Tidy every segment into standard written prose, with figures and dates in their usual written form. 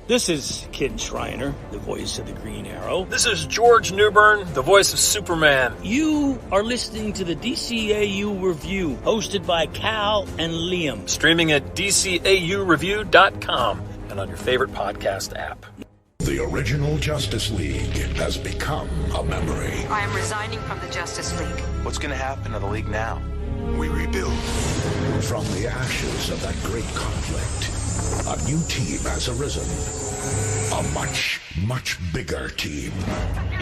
This is Kid Shriner, the voice of the Green Arrow. This is George Newbern, the voice of Superman. You are listening to the DCAU Review, hosted by Cal and Liam. Streaming at DCAUreview.com and on your favorite podcast app. The original Justice League has become a memory. I am resigning from the Justice League. What's going to happen to the League now? We rebuild. From the ashes of that great conflict, a new team has arisen. A much, much bigger team.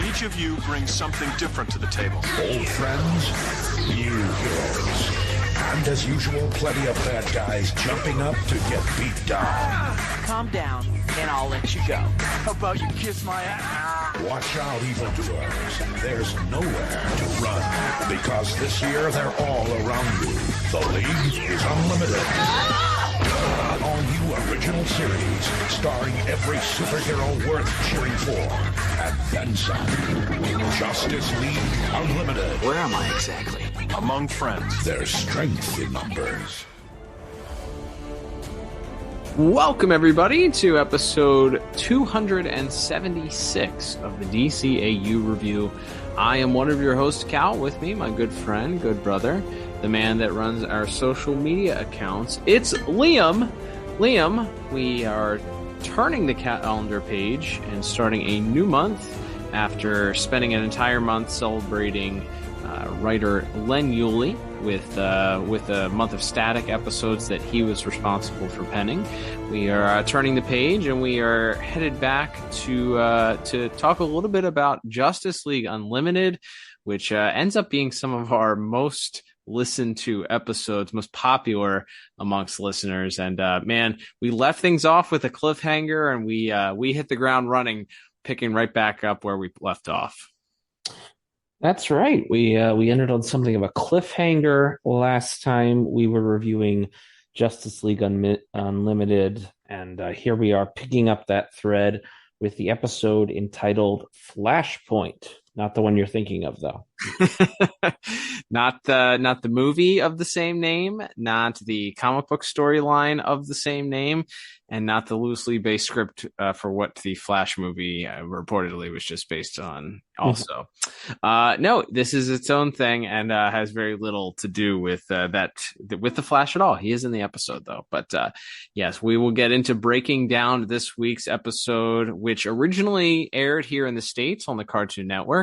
Each of you brings something different to the table. Old friends, new heroes. And as usual, plenty of bad guys jumping up to get beat down. Calm down, and I'll let you go. How about you kiss my ass? Watch out, evildoers. There's nowhere to run. Because this year, they're all around you. The League is unlimited. An all-new original series, starring every superhero worth cheering for. And then some. Justice League Unlimited. Where am I exactly? Among friends. There's strength in numbers. Welcome, everybody, to episode 276 of the DCAU Review. I am one of your hosts, Cal. With me, my good friend, good brother, the man that runs our social media accounts. It's Liam. Liam, we are turning the calendar page and starting a new month after spending an entire month celebrating writer Len Yulee with a month of static episodes that he was responsible for penning. We are turning the page, and we are headed back to talk a little bit about Justice League Unlimited, which ends up being some of our most listened to episodes, most popular amongst listeners. And man, we left things off with a cliffhanger, and we hit the ground running, picking right back up where we left off. That's right. We ended on something of a cliffhanger last time. We were reviewing Justice League Unlimited, and here we are picking up that thread with the episode entitled Flashpoint. Not the one you're thinking of, though. Not the movie of the same name, not the comic book storyline of the same name, and not the loosely based script for what the Flash movie reportedly was just based on. Also, no, this is its own thing and has very little to do with with the Flash at all. He is in the episode, though. But yes, we will get into breaking down this week's episode, which originally aired here in the States on the Cartoon Network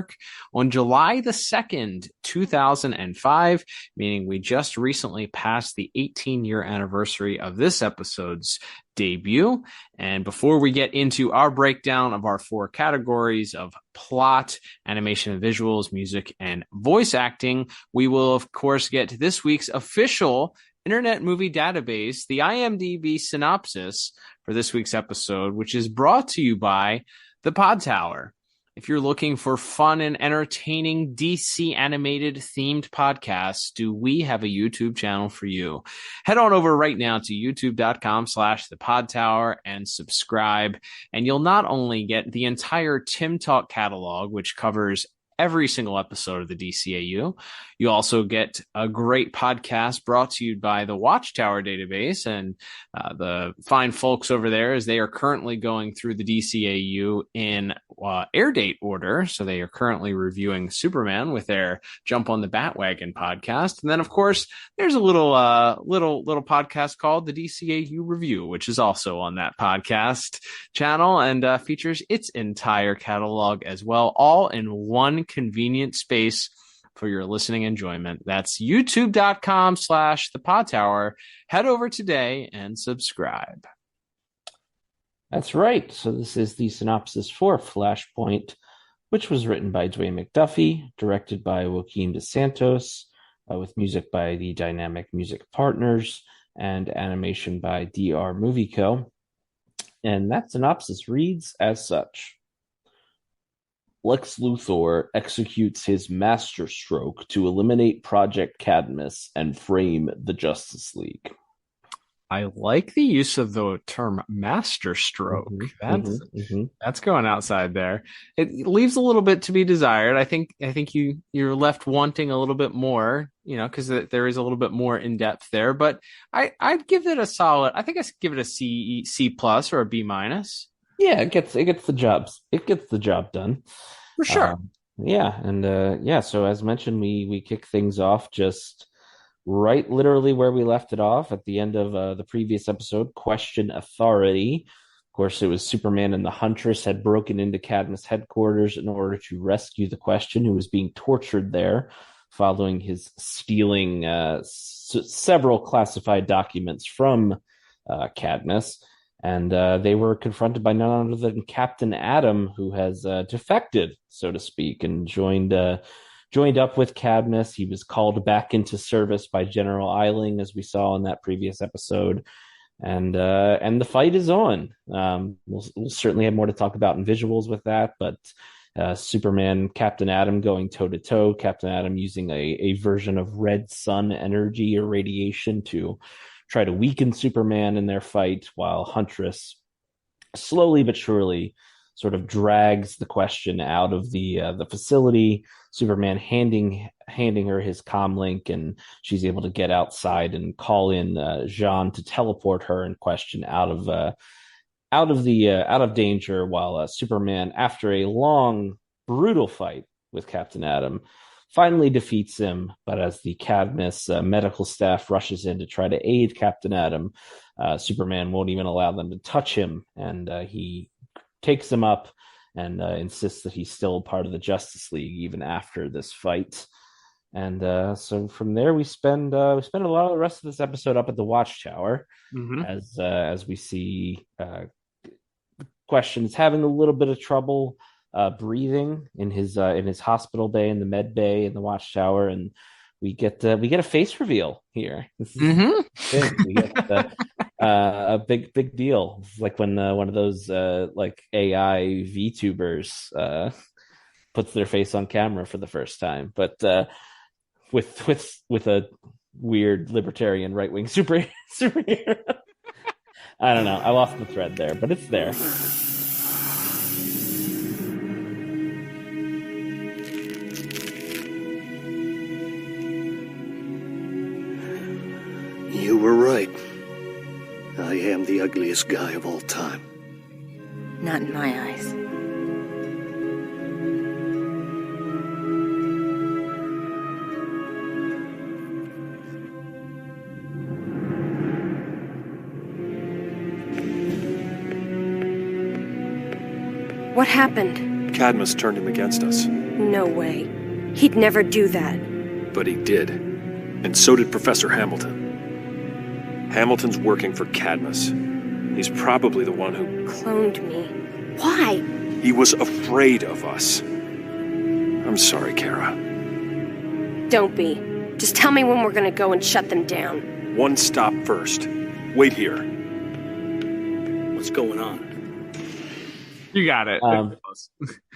on July the 2nd, 2005, meaning we just recently passed the 18-year anniversary of this episode's debut. And before we get into our breakdown of our four categories of plot, animation and visuals, music, and voice acting, we will, of course, get to this week's official Internet Movie Database, the IMDb synopsis for this week's episode, which is brought to you by the Pod Tower. If you're looking for fun and entertaining DC animated themed podcasts, do we have a YouTube channel for you? Head on over right now to youtube.com/thepodtower and subscribe. And you'll not only get the entire Tim Talk catalog, which covers every single episode of the DCAU. You also get a great podcast brought to you by the Watchtower database and the fine folks over there, as they are currently going through the DCAU in air date order. So they are currently reviewing Superman with their Jump on the Bat-Wagon podcast. And then, of course, there's a little podcast called the DCAU Review, which is also on that podcast channel and features its entire catalog as well, all in one convenient space for your listening enjoyment. That's youtube.com/thepodtower. Head over today and subscribe. That's right. So this is the synopsis for Flashpoint, which was written by Dwayne McDuffie, directed by Joaquin De Santos, with music by the Dynamic Music Partners, and animation by DR Movie Co. And that synopsis reads as such. Lex Luthor executes his masterstroke to eliminate Project Cadmus and frame the Justice League. I like the use of the term masterstroke. That's going outside there. It leaves a little bit to be desired. I think you're left wanting a little bit more, because there is a little bit more in depth there. But I'd give it a solid. I think I give it a C plus or a B minus. Yeah, it gets the job done. For sure. Yeah, and so as mentioned, we kick things off just right literally where we left it off at the end of the previous episode, Question Authority. Of course, it was Superman and the Huntress had broken into Cadmus headquarters in order to rescue the Question, who was being tortured there following his stealing several classified documents from Cadmus. And they were confronted by none other than Captain Atom, who has defected, so to speak, and joined up with Cadmus. He was called back into service by General Eiling, as we saw in that previous episode. And the fight is on. We'll certainly have more to talk about in visuals with that, but Superman, Captain Atom going toe to toe. Captain Atom using a version of red sun energy or radiation to try to weaken Superman in their fight, while Huntress slowly but surely sort of drags the Question out of the facility. Superman handing her his comlink, and she's able to get outside and call in Jean to teleport her and Question out of danger. While Superman, after a long, brutal fight with Captain Atom, finally defeats him. But as the Cadmus medical staff rushes in to try to aid Captain Atom, Superman won't even allow them to touch him, and he takes him up and insists that he's still part of the Justice League even after this fight. And so from there, we spend a lot of the rest of this episode up at the Watchtower, as we see Question is having a little bit of trouble breathing in his hospital bay, in the med bay, in the Watchtower, and we get a face reveal here. This is big. We get a big deal. It's like when one of those like AI VTubers puts their face on camera for the first time, but with a weird libertarian right wing superhero. I don't know. I lost the thread there, but it's there. You were right. I am the ugliest guy of all time. Not in my eyes. What happened? Cadmus turned him against us. No way. He'd never do that. But he did. And so did Professor Hamilton. Hamilton's working for Cadmus. He's probably the one who cloned me. Why? He was afraid of us. I'm sorry, Kara. Don't be. Just tell me when we're gonna go and shut them down. One stop first. Wait here. What's going on? You got it.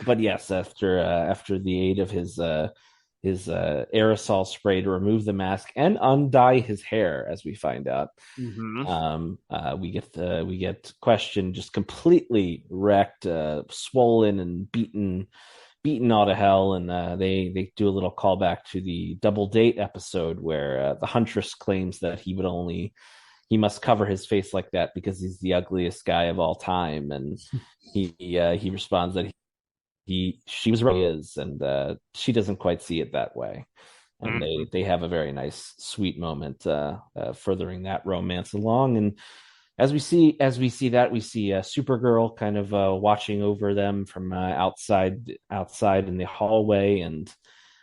But yes, after the aid of his aerosol spray to remove the mask and undye his hair, as we find out, we get Question just completely wrecked, swollen and beaten all to hell, and they do a little callback to the Double Date episode where the Huntress claims that he must cover his face like that because he's the ugliest guy of all time, and he responds that she was right, and she doesn't quite see it that way, and they have a very nice, sweet moment furthering that romance along. And as we see that, we see Supergirl kind of watching over them from outside in the hallway, and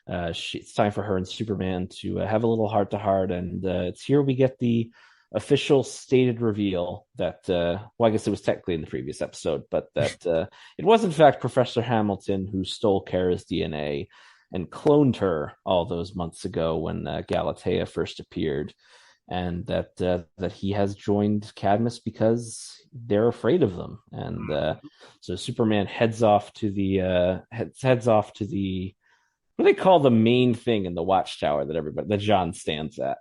it's time for her and Superman to have a little heart to heart, and it's here we get the official stated reveal that I guess it was technically in the previous episode, but that it was in fact Professor Hamilton who stole Kara's DNA and cloned her all those months ago when Galatea first appeared, and that he has joined Cadmus because they're afraid of them. And so Superman heads off to the what do they call the main thing in the Watchtower that John stands at?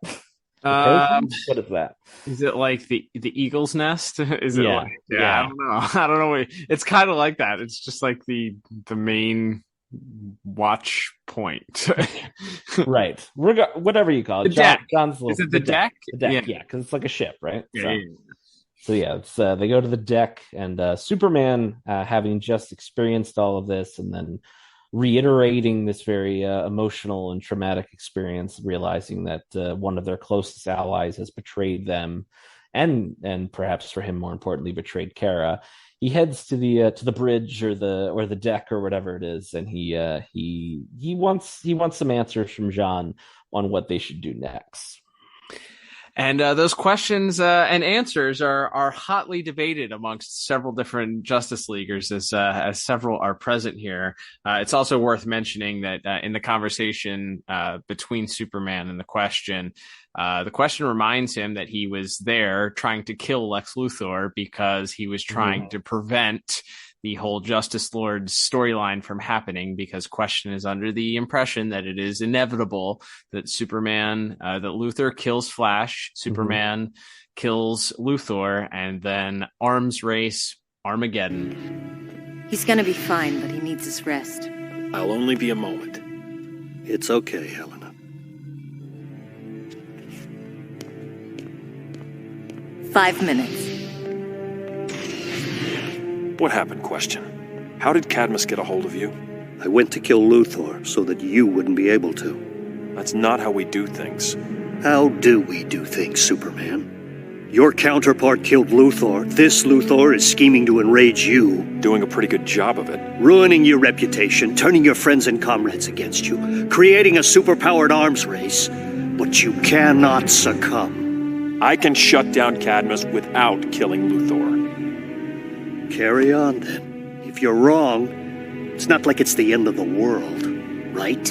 What is that? Is it like the eagle's nest? Is it? Yeah. Like, yeah, I don't know. It's kind of like that. It's just like the main watch point, right? Whatever you call it. The deck. John's is it the deck? The deck, yeah, because it's like a ship, right? Yeah, so, yeah. So yeah, they go to the deck, and Superman, having just experienced all of this, and then reiterating this very emotional and traumatic experience, realizing that one of their closest allies has betrayed them, and perhaps for him more importantly betrayed Kara. He heads to the bridge or the deck or whatever it is, and he wants some answers from Jean on what they should do next. And those questions and answers are hotly debated amongst several different Justice Leaguers, as several are present here. It's also worth mentioning that in the conversation between Superman and the question reminds him that he was there trying to kill Lex Luthor because he was trying to prevent the whole Justice Lord's storyline from happening, because Question is under the impression that it is inevitable that that Luthor kills Flash, Superman kills Luthor, and then arms race Armageddon. He's gonna be fine, but he needs his rest. I'll only be a moment. It's okay, Helena. 5 minutes. What happened, Question? How did Cadmus get a hold of you? I went to kill Luthor so that you wouldn't be able to. That's not how we do things. How do we do things, Superman? Your counterpart killed Luthor. This Luthor is scheming to enrage you. Doing a pretty good job of it. Ruining your reputation, turning your friends and comrades against you, creating a superpowered arms race. But you cannot succumb. I can shut down Cadmus without killing Luthor. Carry on, then. If you're wrong, it's not like it's the end of the world, right?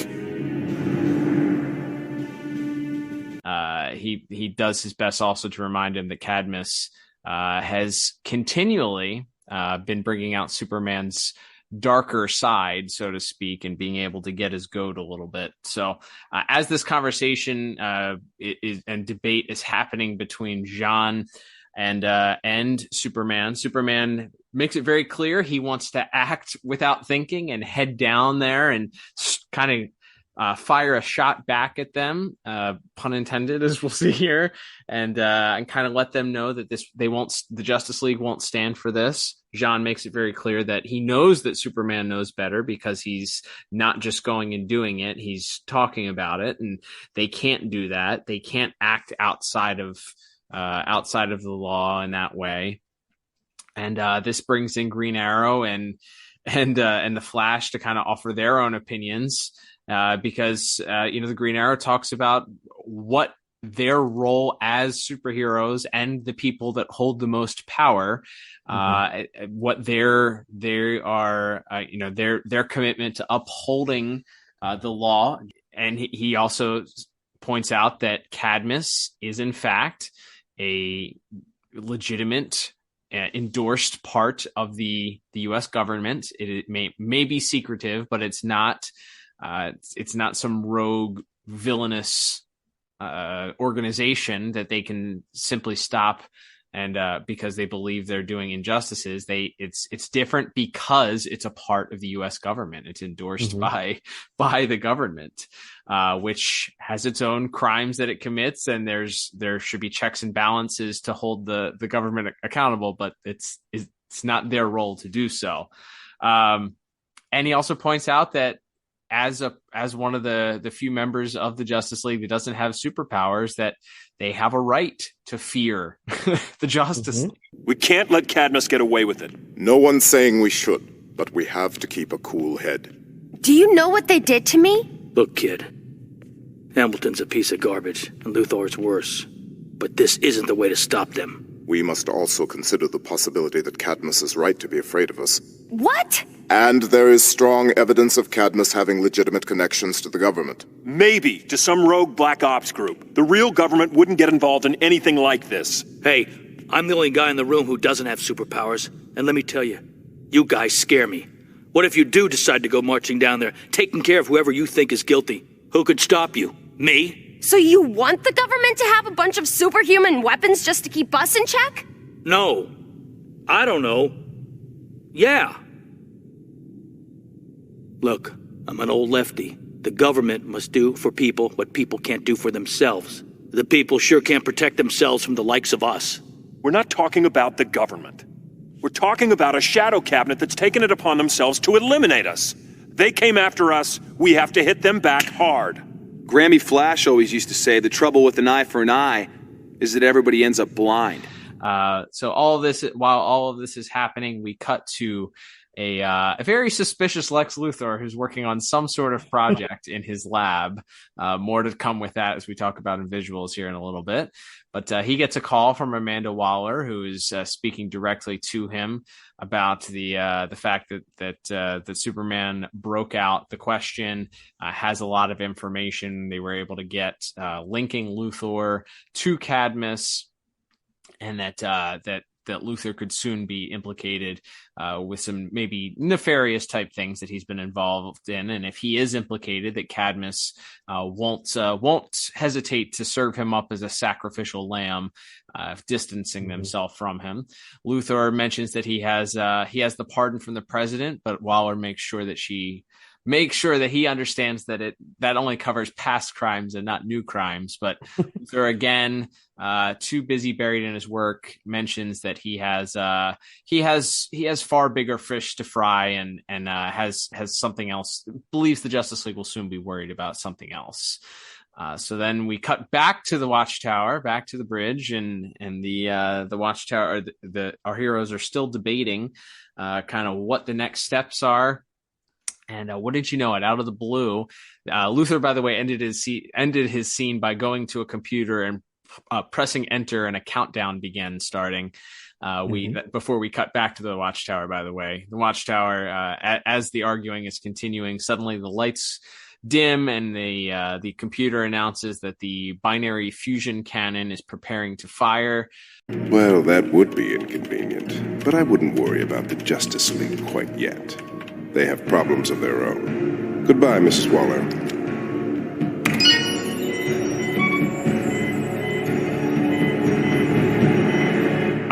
He does his best also to remind him that Cadmus has continually been bringing out Superman's darker side, so to speak, and being able to get his goat a little bit. So as this conversation and debate is happening between Jean and Superman makes it very clear he wants to act without thinking and head down there and kind of fire a shot back at them, pun intended, as we'll see here, and kind of let them know that the Justice League won't stand for this. Jean makes it very clear that he knows that Superman knows better, because he's not just going and doing it, he's talking about it, and they can't do that. They can't act outside of the law in that way. And this brings in Green Arrow and the Flash to kind of offer their own opinions, because the Green Arrow talks about what their role as superheroes and the people that hold the most power, what their commitment to upholding the law. And he also points out that Cadmus is in fact a legitimate endorsed part of the U.S. government. It may be secretive, but it's not some rogue villainous organization that they can simply stop and because they believe they're doing injustices. It's different because it's a part of the U.S. government. It's endorsed by the government, which has its own crimes that it commits, and there should be checks and balances to hold the government accountable, but it's not their role to do so. And he also points out that as one of the few members of the Justice League that doesn't have superpowers, that they have a right to fear the Justice League. We can't let Cadmus get away with it. No one's saying we should, but we have to keep a cool head. Do you know what they did to me? Look, kid. Hamilton's a piece of garbage, and Luthor's worse. But this isn't the way to stop them. We must also consider the possibility that Cadmus is right to be afraid of us. What? And there is strong evidence of Cadmus having legitimate connections to the government. Maybe to some rogue black ops group. The real government wouldn't get involved in anything like this. Hey, I'm the only guy in the room who doesn't have superpowers, and let me tell you, you guys scare me. What if you do decide to go marching down there, taking care of whoever you think is guilty? Who could stop you? Me? So you want the government to have a bunch of superhuman weapons just to keep us in check? No. I don't know. Yeah. Look, I'm an old lefty. The government must do for people what people can't do for themselves. The people sure can't protect themselves from the likes of us. We're not talking about the government. We're talking about a shadow cabinet that's taken it upon themselves to eliminate us. They came after us. We have to hit them back hard. Grammy Flash always used to say the trouble with an eye for an eye is that everybody ends up blind. So while all of this is happening, we cut to a very suspicious Lex Luthor who's working on some sort of project in his lab. More to come with that as we talk about in visuals here in a little bit. But he gets a call from Amanda Waller, who is speaking directly to him about the fact that Superman broke out the question, has a lot of information. They were able to get linking Luthor to Cadmus, and that Luthor could soon be implicated with some maybe nefarious type things that he's been involved in. And if he is implicated, that Cadmus won't hesitate to serve him up as a sacrificial lamb, distancing themselves from him. Luthor mentions that he has the pardon from the president, but Waller makes sure that he understands that that only covers past crimes and not new crimes. But Luthor, again, too busy buried in his work, mentions that he has far bigger fish to fry and has something else. Believes the Justice League will soon be worried about something else. So then we cut back to the Watchtower, back to the bridge, and the Watchtower. Our heroes are still debating kind of what the next steps are. And wouldn't you know it, out of the blue, Luthor, by the way, ended his scene by going to a computer and pressing enter, and a countdown began starting. Before we cut back to the Watchtower, by the way, the Watchtower, as the arguing is continuing, suddenly the lights dim and the computer announces that the binary fusion cannon is preparing to fire. Well, that would be inconvenient, but I wouldn't worry about the Justice League quite yet. They have problems of their own. Goodbye, Mrs. Waller.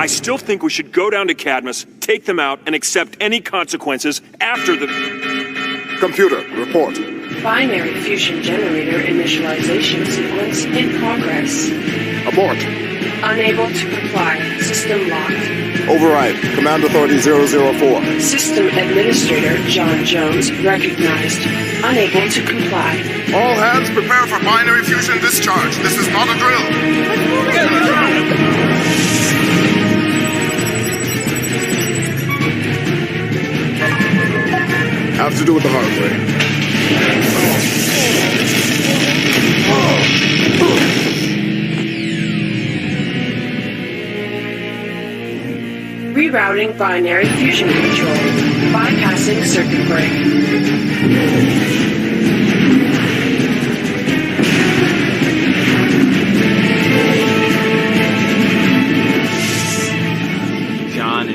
I still think we should go down to Cadmus, take them out, and accept any consequences after the... Computer, report. Binary fusion generator initialization sequence in progress. Abort. Unable to comply. System locked. Override. Command Authority 004. System Administrator John Jones recognized. Unable to comply. All hands prepare for binary fusion discharge. This is not a drill. Have to do it the hard way. Rerouting binary fusion control. Bypassing circuit break. John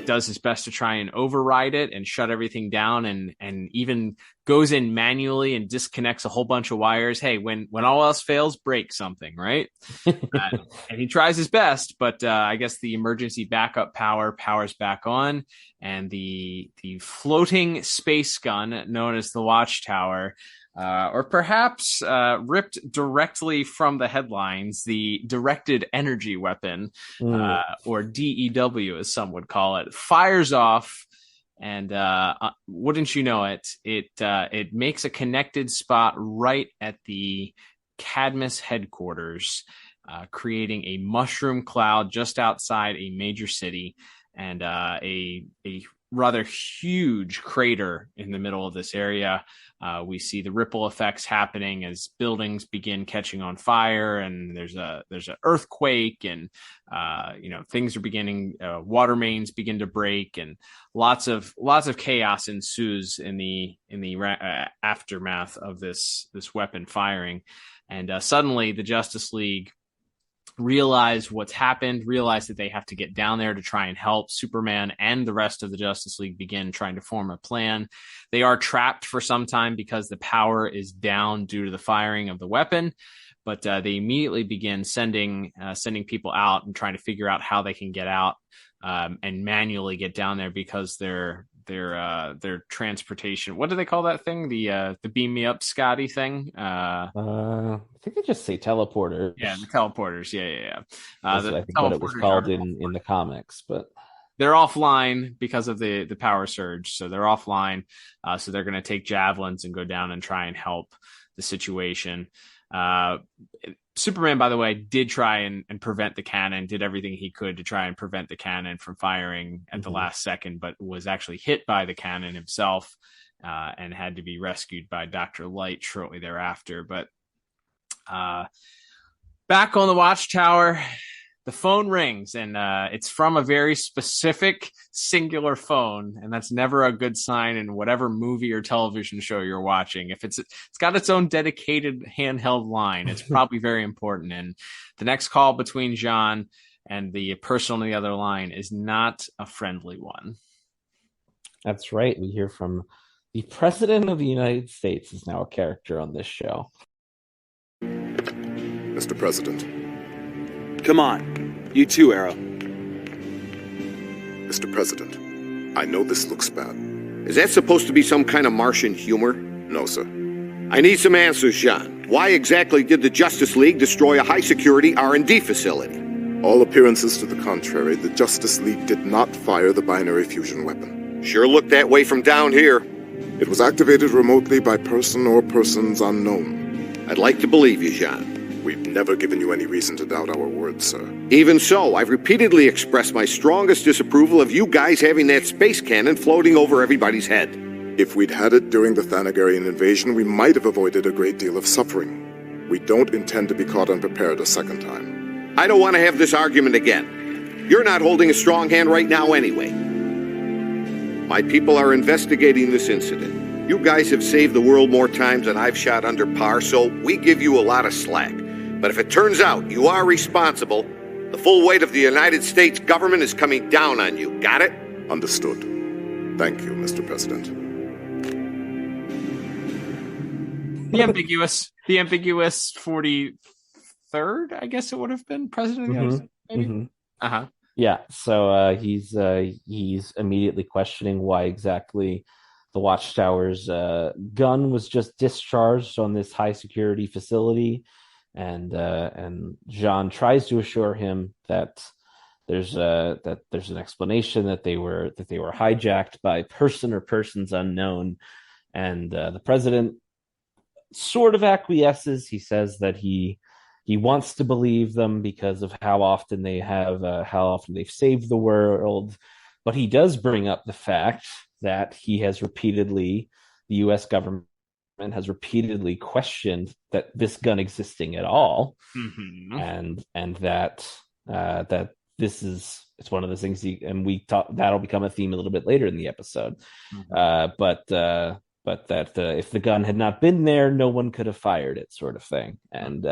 does his best to try and override it and shut everything down, and even goes in manually and disconnects a whole bunch of wires. Hey, when all else fails, break something, right? And he tries his best, but I guess the emergency backup powers back on, and the floating space gun known as the Watchtower, or perhaps ripped directly from the headlines, the directed energy weapon, or DEW as some would call it, fires off, and wouldn't you know it, it makes a connected spot right at the Cadmus headquarters, creating a mushroom cloud just outside a major city, and a rather huge crater in the middle of this area. We see the ripple effects happening as buildings begin catching on fire, and there's an earthquake, and things are beginning. Water mains begin to break, and lots of chaos ensues in the aftermath of this weapon firing. And suddenly, the Justice League realize what's happened, realize that they have to get down there to try and help. Superman and the rest of the Justice League begin trying to form a plan. They are trapped for some time because the power is down due to the firing of the weapon, but they immediately begin sending people out and trying to figure out how they can get out and manually get down there, because their their transportation. What do they call that thing? The beam me up Scotty thing. I think they just say teleporters. Yeah, the teleporters. Yeah. That's I think what it was called in the comics, but they're offline because of the power surge. So they're offline. So they're going to take javelins and go down and try and help the situation. Superman, by the way, did try and prevent the cannon, did everything he could to try and prevent the cannon from firing at the last second, but was actually hit by the cannon himself and had to be rescued by Dr. Light shortly thereafter. But back on the watchtower, the phone rings, and it's from a very specific singular phone, and that's never a good sign in whatever movie or television show you're watching. If it's got its own dedicated handheld line, it's probably very important. And the next call between John and the person on the other line is not a friendly one. That's right. We hear from the President of the United States is now a character on this show. Mr. President. Come on. You too, Arrow. Mr. President, I know this looks bad. Is that supposed to be some kind of Martian humor? No, sir. I need some answers, Jean. Why exactly did the Justice League destroy a high-security R&D facility? All appearances to the contrary, the Justice League did not fire the binary fusion weapon. Sure looked that way from down here. It was activated remotely by person or persons unknown. I'd like to believe you, Jean. We've never given you any reason to doubt our words, sir. Even so, I've repeatedly expressed my strongest disapproval of you guys having that space cannon floating over everybody's head. If we'd had it during the Thanagarian invasion, we might have avoided a great deal of suffering. We don't intend to be caught unprepared a second time. I don't want to have this argument again. You're not holding a strong hand right now anyway. My people are investigating this incident. You guys have saved the world more times than I've shot under par, so we give you a lot of slack. But if it turns out you are responsible, the full weight of the United States government is coming down on you. Got it? Understood. Thank you, Mr. President. The ambiguous 43rd, I guess it would have been president. Maybe. Yeah. So he's immediately questioning why exactly the Watchtower's gun was just discharged on this high security facility. And Jean tries to assure him that there's an explanation that they were hijacked by person or persons unknown, and the president sort of acquiesces. He says that he wants to believe them because of how often they've saved the world, but he does bring up the fact that the U.S. government has repeatedly questioned that this gun existing at all, and that it's one of those things. And we thought that'll become a theme a little bit later in the episode. But that if the gun had not been there, no one could have fired it, sort of thing. And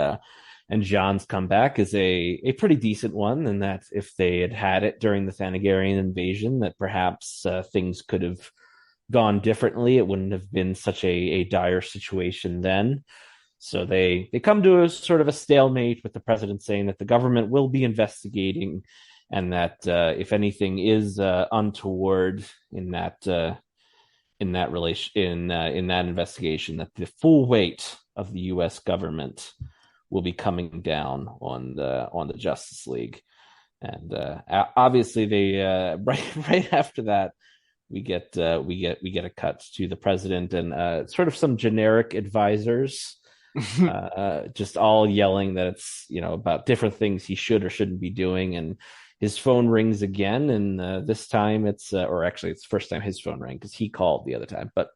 John's comeback is a pretty decent one, and that if they had it during the Thanagarian invasion, that perhaps things could have gone differently. It wouldn't have been such a dire situation then. So they come to a sort of a stalemate, with the president saying that the government will be investigating, and that if anything is untoward in that investigation, that the full weight of the U.S. government will be coming down on the Justice League. And obviously they right after that, we get a cut to the president and sort of some generic advisors, just all yelling that it's about different things he should or shouldn't be doing. And his phone rings again, and this time it's or actually it's the first time his phone rang, because he called the other time. But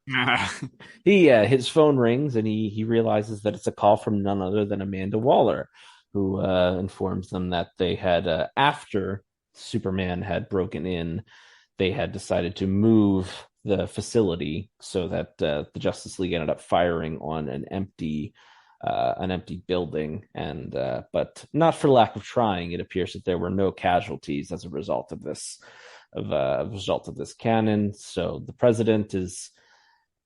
his phone rings, and he realizes that it's a call from none other than Amanda Waller, who informs them that they had after Superman had broken in, they had decided to move the facility so that the Justice League ended up firing on an empty building, and but not for lack of trying. It appears that there were no casualties as a result of this cannon. So the president is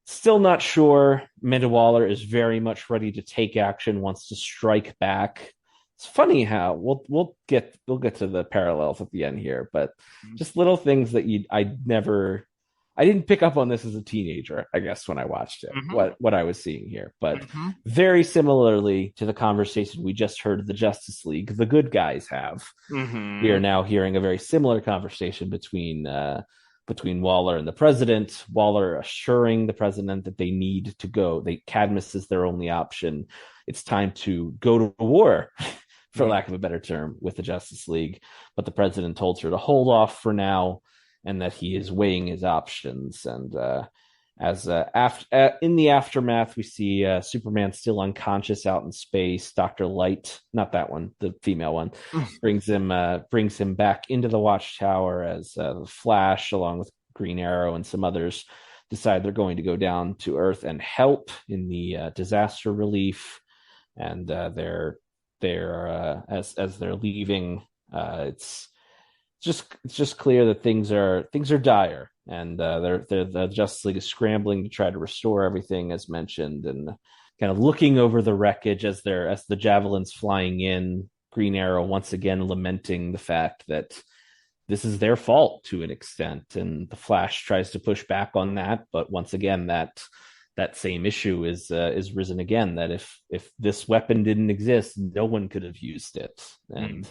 still not sure. Amanda Waller is very much ready to take action, wants to strike back. It's funny how we'll get to the parallels at the end here, but just little things that I never I didn't pick up on this as a teenager, I guess, when I watched it, what I was seeing here. But very similarly to the conversation we just heard the Justice League, the good guys have. We are now hearing a very similar conversation between Waller and the president. Waller assuring the president that they need to go. Cadmus is their only option. It's time to go to war, for lack of a better term, with the Justice League. But the president told her to hold off for now, and that he is weighing his options. And in the aftermath, we see Superman still unconscious out in space. Dr. Light, not that one, the female one, brings him back into the Watchtower as the Flash, along with Green Arrow and some others, decide they're going to go down to Earth and help in the disaster relief. And as they're leaving, it's just clear that things are dire, and the Justice League is scrambling to try to restore everything, as mentioned, and kind of looking over the wreckage as the javelins flying in. Green Arrow once again lamenting the fact that this is their fault to an extent, and the Flash tries to push back on that, but once again that same issue is risen again, that if this weapon didn't exist, no one could have used it. And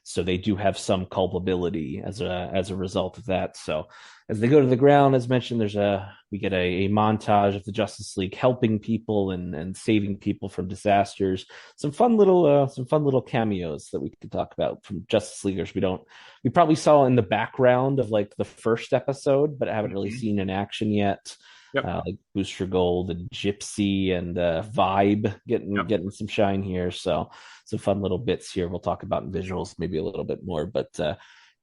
so they do have some culpability as a result of that. So as they go to the ground, as mentioned, we get a montage of the Justice League helping people and saving people from disasters. Some fun little cameos that we could talk about from Justice Leaguers we probably saw in the background of like the first episode, but haven't really seen in action yet. Yep. Like Booster Gold and Gypsy and Vibe getting some shine here. So some fun little bits here we'll talk about in visuals maybe a little bit more. But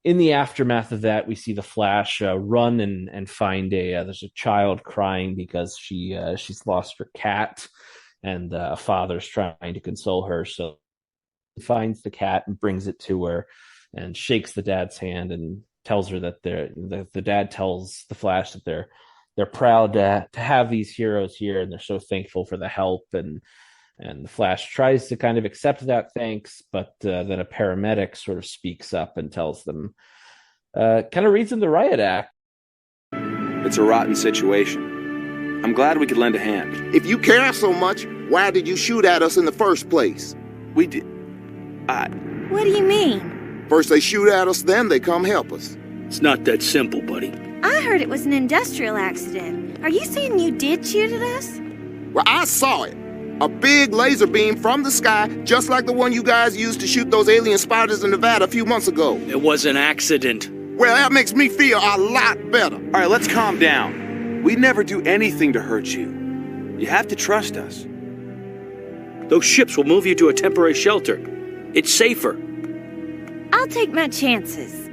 in the aftermath of that, we see the Flash run and find there's a child crying because she's lost her cat, and a father's trying to console her. So he finds the cat and brings it to her and shakes the dad's hand and tells her that the dad tells the Flash that they're proud to have these heroes here, and they're so thankful for the help. And the Flash tries to kind of accept that thanks, but then a paramedic sort of speaks up and tells them, kind of reads them the riot act. It's a rotten situation. I'm glad we could lend a hand. If you care so much, why did you shoot at us in the first place? We did. What do you mean? First they shoot at us, then they come help us. It's not that simple, buddy. I heard it was an industrial accident. Are you saying you did shoot at us? Well, I saw it. A big laser beam from the sky, just like the one you guys used to shoot those alien spiders in Nevada a few months ago. It was an accident. Well, that makes me feel a lot better. All right, let's calm down. We'd never do anything to hurt you. You have to trust us. Those ships will move you to a temporary shelter. It's safer. I'll take my chances.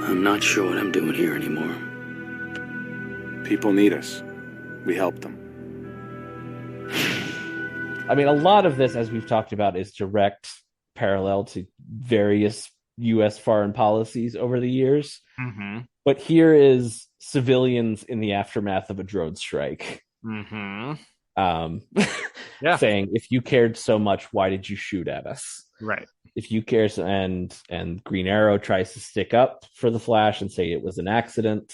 I'm not sure what I'm doing here anymore. People need us. We help them. I mean, a lot of this, as we've talked about, is direct parallel to various U.S. foreign policies over the years. But here is civilians in the aftermath of a drone strike. Saying, if you cared so much, why did you shoot at us? Right. If you care, and Green Arrow tries to stick up for the Flash and say it was an accident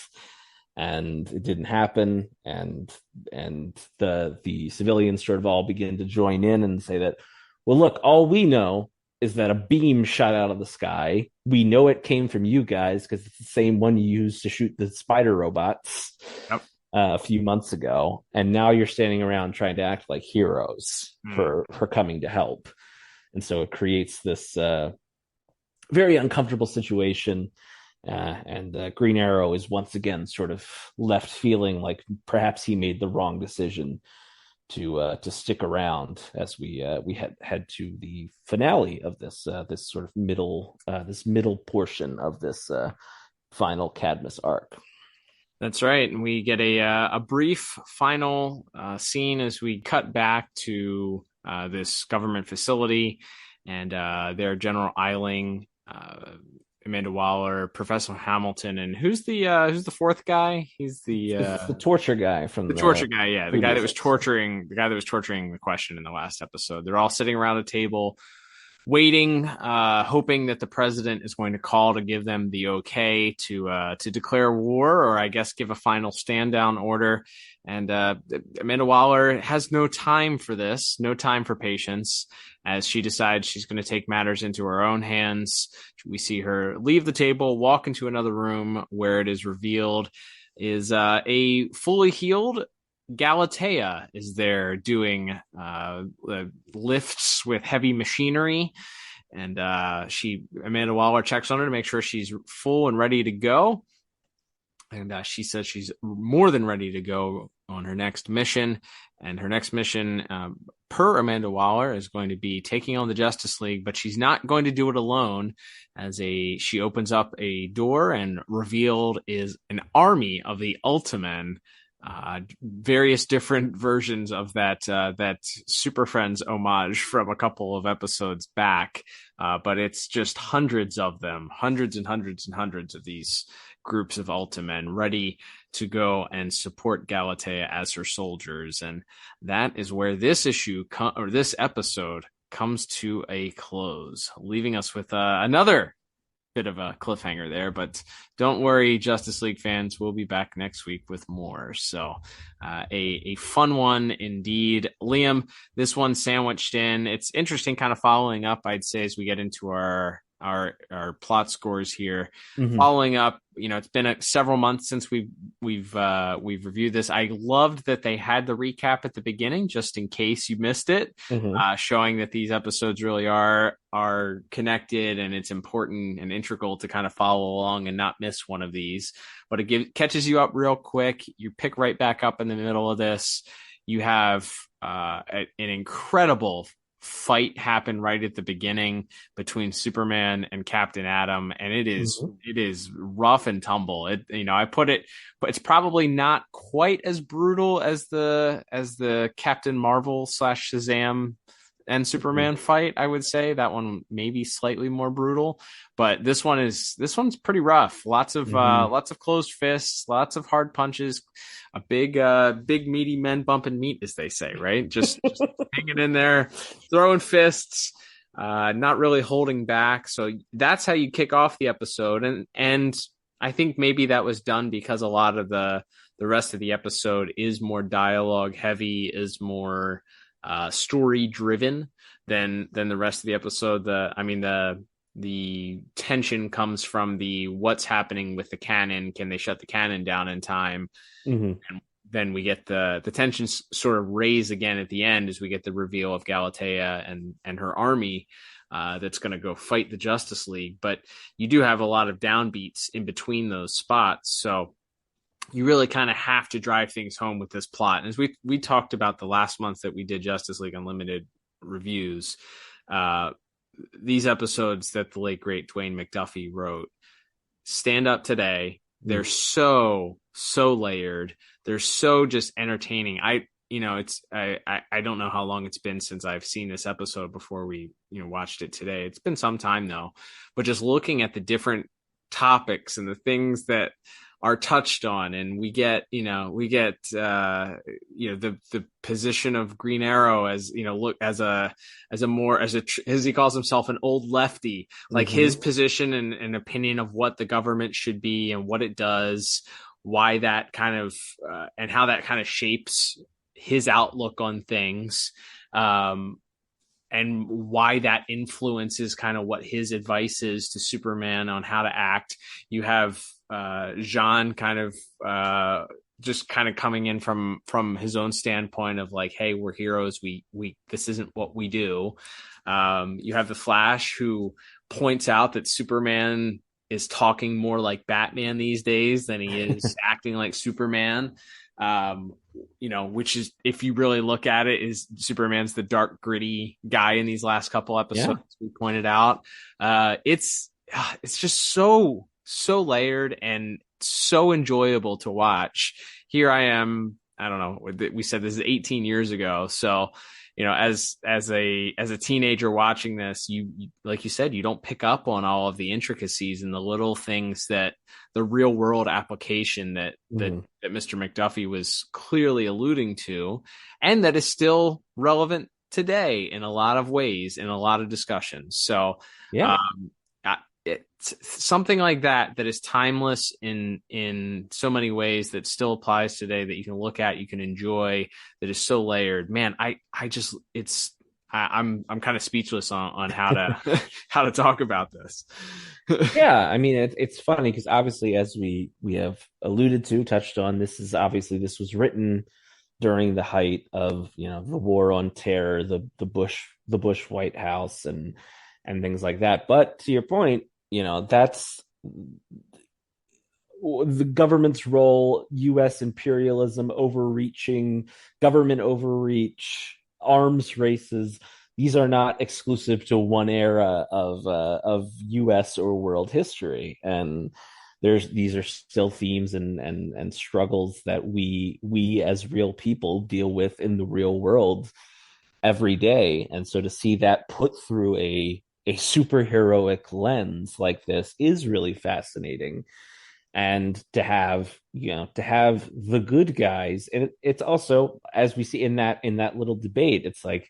and it didn't happen, and the civilians sort of all begin to join in and say that, well, look, all we know is that a beam shot out of the sky. We know it came from you guys because it's the same one you used to shoot the spider robots a few months ago, and now you're standing around trying to act like heroes for coming to help. And so it creates this very uncomfortable situation. And Green Arrow is once again sort of left feeling like perhaps he made the wrong decision to stick around as we head to the finale of this sort of middle portion of this final Cadmus arc. That's right. And we get a brief final scene as we cut back to this government facility, and their General Eiling, Amanda Waller, Professor Hamilton, and who's the fourth guy? He's the torture guy from the torture guy. Yeah, the guy that was torturing the Question in the last episode. They're all sitting around a table, waiting, hoping that the president is going to call to give them the okay to declare war, or I guess give a final stand down order. And Amanda Waller has no time for this, no time for patience, as she decides she's going to take matters into her own hands. We see her leave the table, walk into another room where it is revealed is a fully healed Galatea is there doing lifts with heavy machinery, and Amanda Waller checks on her to make sure she's full and ready to go, and she says she's more than ready to go on her next mission. And her next mission, per Amanda Waller, is going to be taking on the Justice League, but she's not going to do it alone. She opens up a door, and revealed is an army of the Ultimen. Various different versions of that Super Friends homage from a couple of episodes back, but it's just hundreds of them, hundreds and hundreds and hundreds of these groups of Ultimen ready to go and support Galatea as her soldiers, and that is where this this episode comes to a close, leaving us with another bit of a cliffhanger there. But don't worry, Justice League fans, we'll be back next week with more. So a fun one indeed. Liam, this one sandwiched in. It's interesting, kind of following up, I'd say, as we get into our plot scores here. Mm-hmm. Following up, it's been several months since we've reviewed this. I loved that they had the recap at the beginning, just in case you missed it, mm-hmm. Showing that these episodes really are connected, and it's important and integral to kind of follow along and not miss one of these. But it catches you up real quick. You pick right back up in the middle of this. You have an incredible fight happen right at the beginning between Superman and Captain Atom, and it is rough and tumble. I put it, but it's probably not quite as brutal as the Captain Marvel / Shazam and Superman fight. I would say that one maybe slightly more brutal, but this one's pretty rough. Lots of closed fists, lots of hard punches, a big meaty men bumping meat, as they say, right? Just hanging in there, throwing fists, not really holding back. So that's how you kick off the episode, and I think maybe that was done because a lot of the rest of the episode is more dialogue heavy, is more story driven than the rest of the episode. The tension comes from what's happening with the cannon. Can they shut the cannon down in time? Mm-hmm. And then we get the tension sort of raise again at the end as we get the reveal of Galatea and her army that's going to go fight the Justice League. But you do have a lot of downbeats in between those spots, so you really kind of have to drive things home with this plot. And as we talked about the last month that we did Justice League Unlimited reviews, these episodes that the late great Dwayne McDuffie wrote stand up today. They're so layered. They're so just entertaining. I don't know how long it's been since I've seen this episode before we watched it today. It's been some time though, but just looking at the different topics and the things that are touched on, and we get the position of Green Arrow as as he calls himself, an old lefty, like mm-hmm. his position and opinion of what the government should be and what it does, why that kind of and how that kind of shapes his outlook on things, and why that influences kind of what his advice is to Superman on how to act. You have Jean kind of just kind of coming in from his own standpoint of like, hey, we're heroes. We this isn't what we do. You have the Flash, who points out that Superman is talking more like Batman these days than he is acting like Superman. Which is, if you really look at it, is Superman's the dark, gritty guy in these last couple episodes. Yeah. We pointed out, it's just so layered and so enjoyable to watch. Here I am, I don't know, we said this is 18 years ago, so as a teenager watching this, you like you said, you don't pick up on all of the intricacies and the little things that the real world application that Mr. McDuffie was clearly alluding to, and that is still relevant today in a lot of ways, in a lot of discussions. So yeah. It's something like that that is timeless in so many ways, that still applies today, that you can look at, you can enjoy, that is so layered. Man, I'm kind of speechless on how to how to talk about this. Yeah, I mean it's funny because obviously, as we have alluded to, touched on, this was written during the height of the war on terror, the Bush White House and things like that. But to your point, that's the government's role, U.S. imperialism, overreaching, government overreach, arms races. These are not exclusive to one era of U.S. or world history, and these are still themes and struggles that we as real people deal with in the real world every day. And so to see that put through a superheroic lens like this is really fascinating. And to have the good guys, and it's also, as we see in that little debate, it's like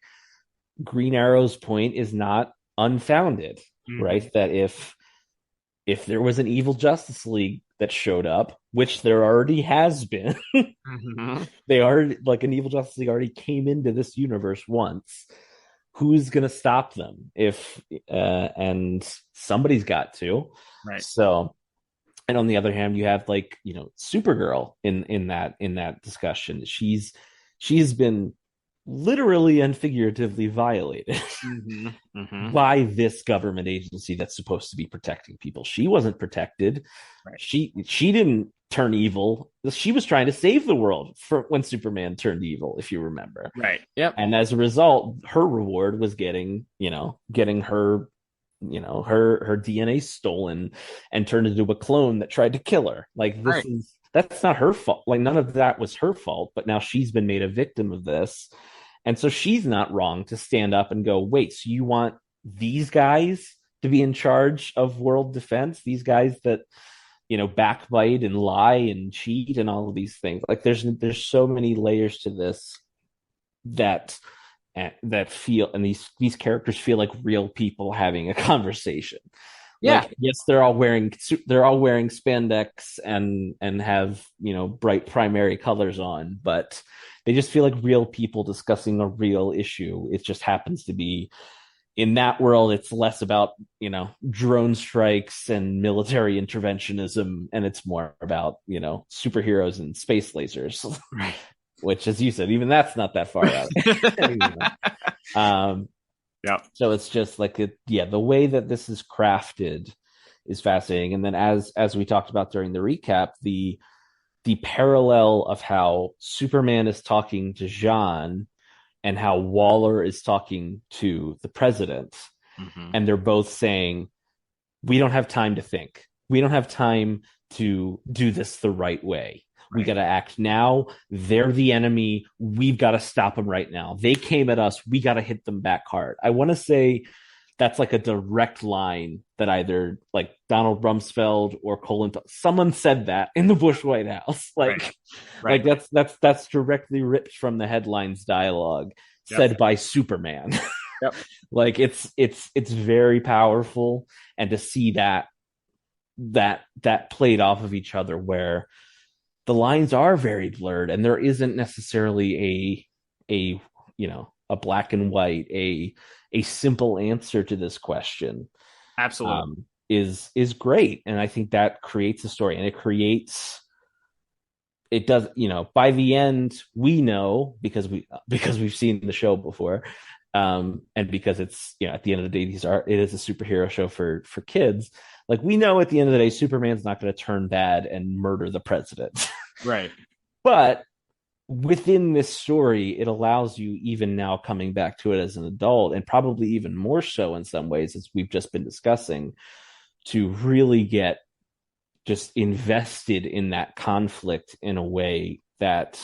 Green Arrow's point is not unfounded, right? That if there was an evil Justice League that showed up, which there already has been, they already, like, an evil Justice League already came into this universe once. Who's going to stop them and somebody's got to. Right. So, and on the other hand, you have Supergirl in that discussion. She's been literally and figuratively violated by this government agency that's supposed to be protecting people. She wasn't protected. Right. She didn't turn evil. She was trying to save the world when Superman turned evil, if you remember. Right. Yep. And as a result, her reward was getting her DNA stolen and turned into a clone that tried to kill her. Like, that's not her fault. Like, none of that was her fault, but now she's been made a victim of this. And so she's not wrong to stand up and go, wait, so you want these guys to be in charge of world defense? These guys that backbite and lie and cheat and all of these things. Like, there's so many layers to this that feel, and these characters feel like real people having a conversation. Yeah. Like, yes, they're all wearing spandex and have bright primary colors on, but they just feel like real people discussing a real issue. It just happens to be, in that world, it's less about drone strikes and military interventionism, and it's more about superheroes and space lasers. Right. Which, as you said, even that's not that far out. Yeah. So it's just like the way that this is crafted is fascinating. And then as we talked about during the recap, the parallel of how Superman is talking to Jean and how Waller is talking to the president. And they're both saying, we don't have time to think. We don't have time to do this the right way. Right. We got to act now. They're the enemy. We've got to stop them right now. They came at us. We got to hit them back hard. I want to say that's like a direct line that either like Donald Rumsfeld or someone said that in the Bush White House. Like that's directly ripped from the headlines dialogue said by Superman. Yep. Like it's very powerful, and to see that played off of each other, where the lines are very blurred and there isn't necessarily a black and white, a simple answer to this question. Absolutely. Is great. And I think that creates a story, and it does, by the end, we know because we've seen the show before, and because it's, at the end of the day, it is a superhero show for kids. Like, we know at the end of the day, Superman's not going to turn bad and murder the president. Right. But within this story, it allows you, even now coming back to it as an adult, and probably even more so in some ways, as we've just been discussing, to really get just invested in that conflict in a way that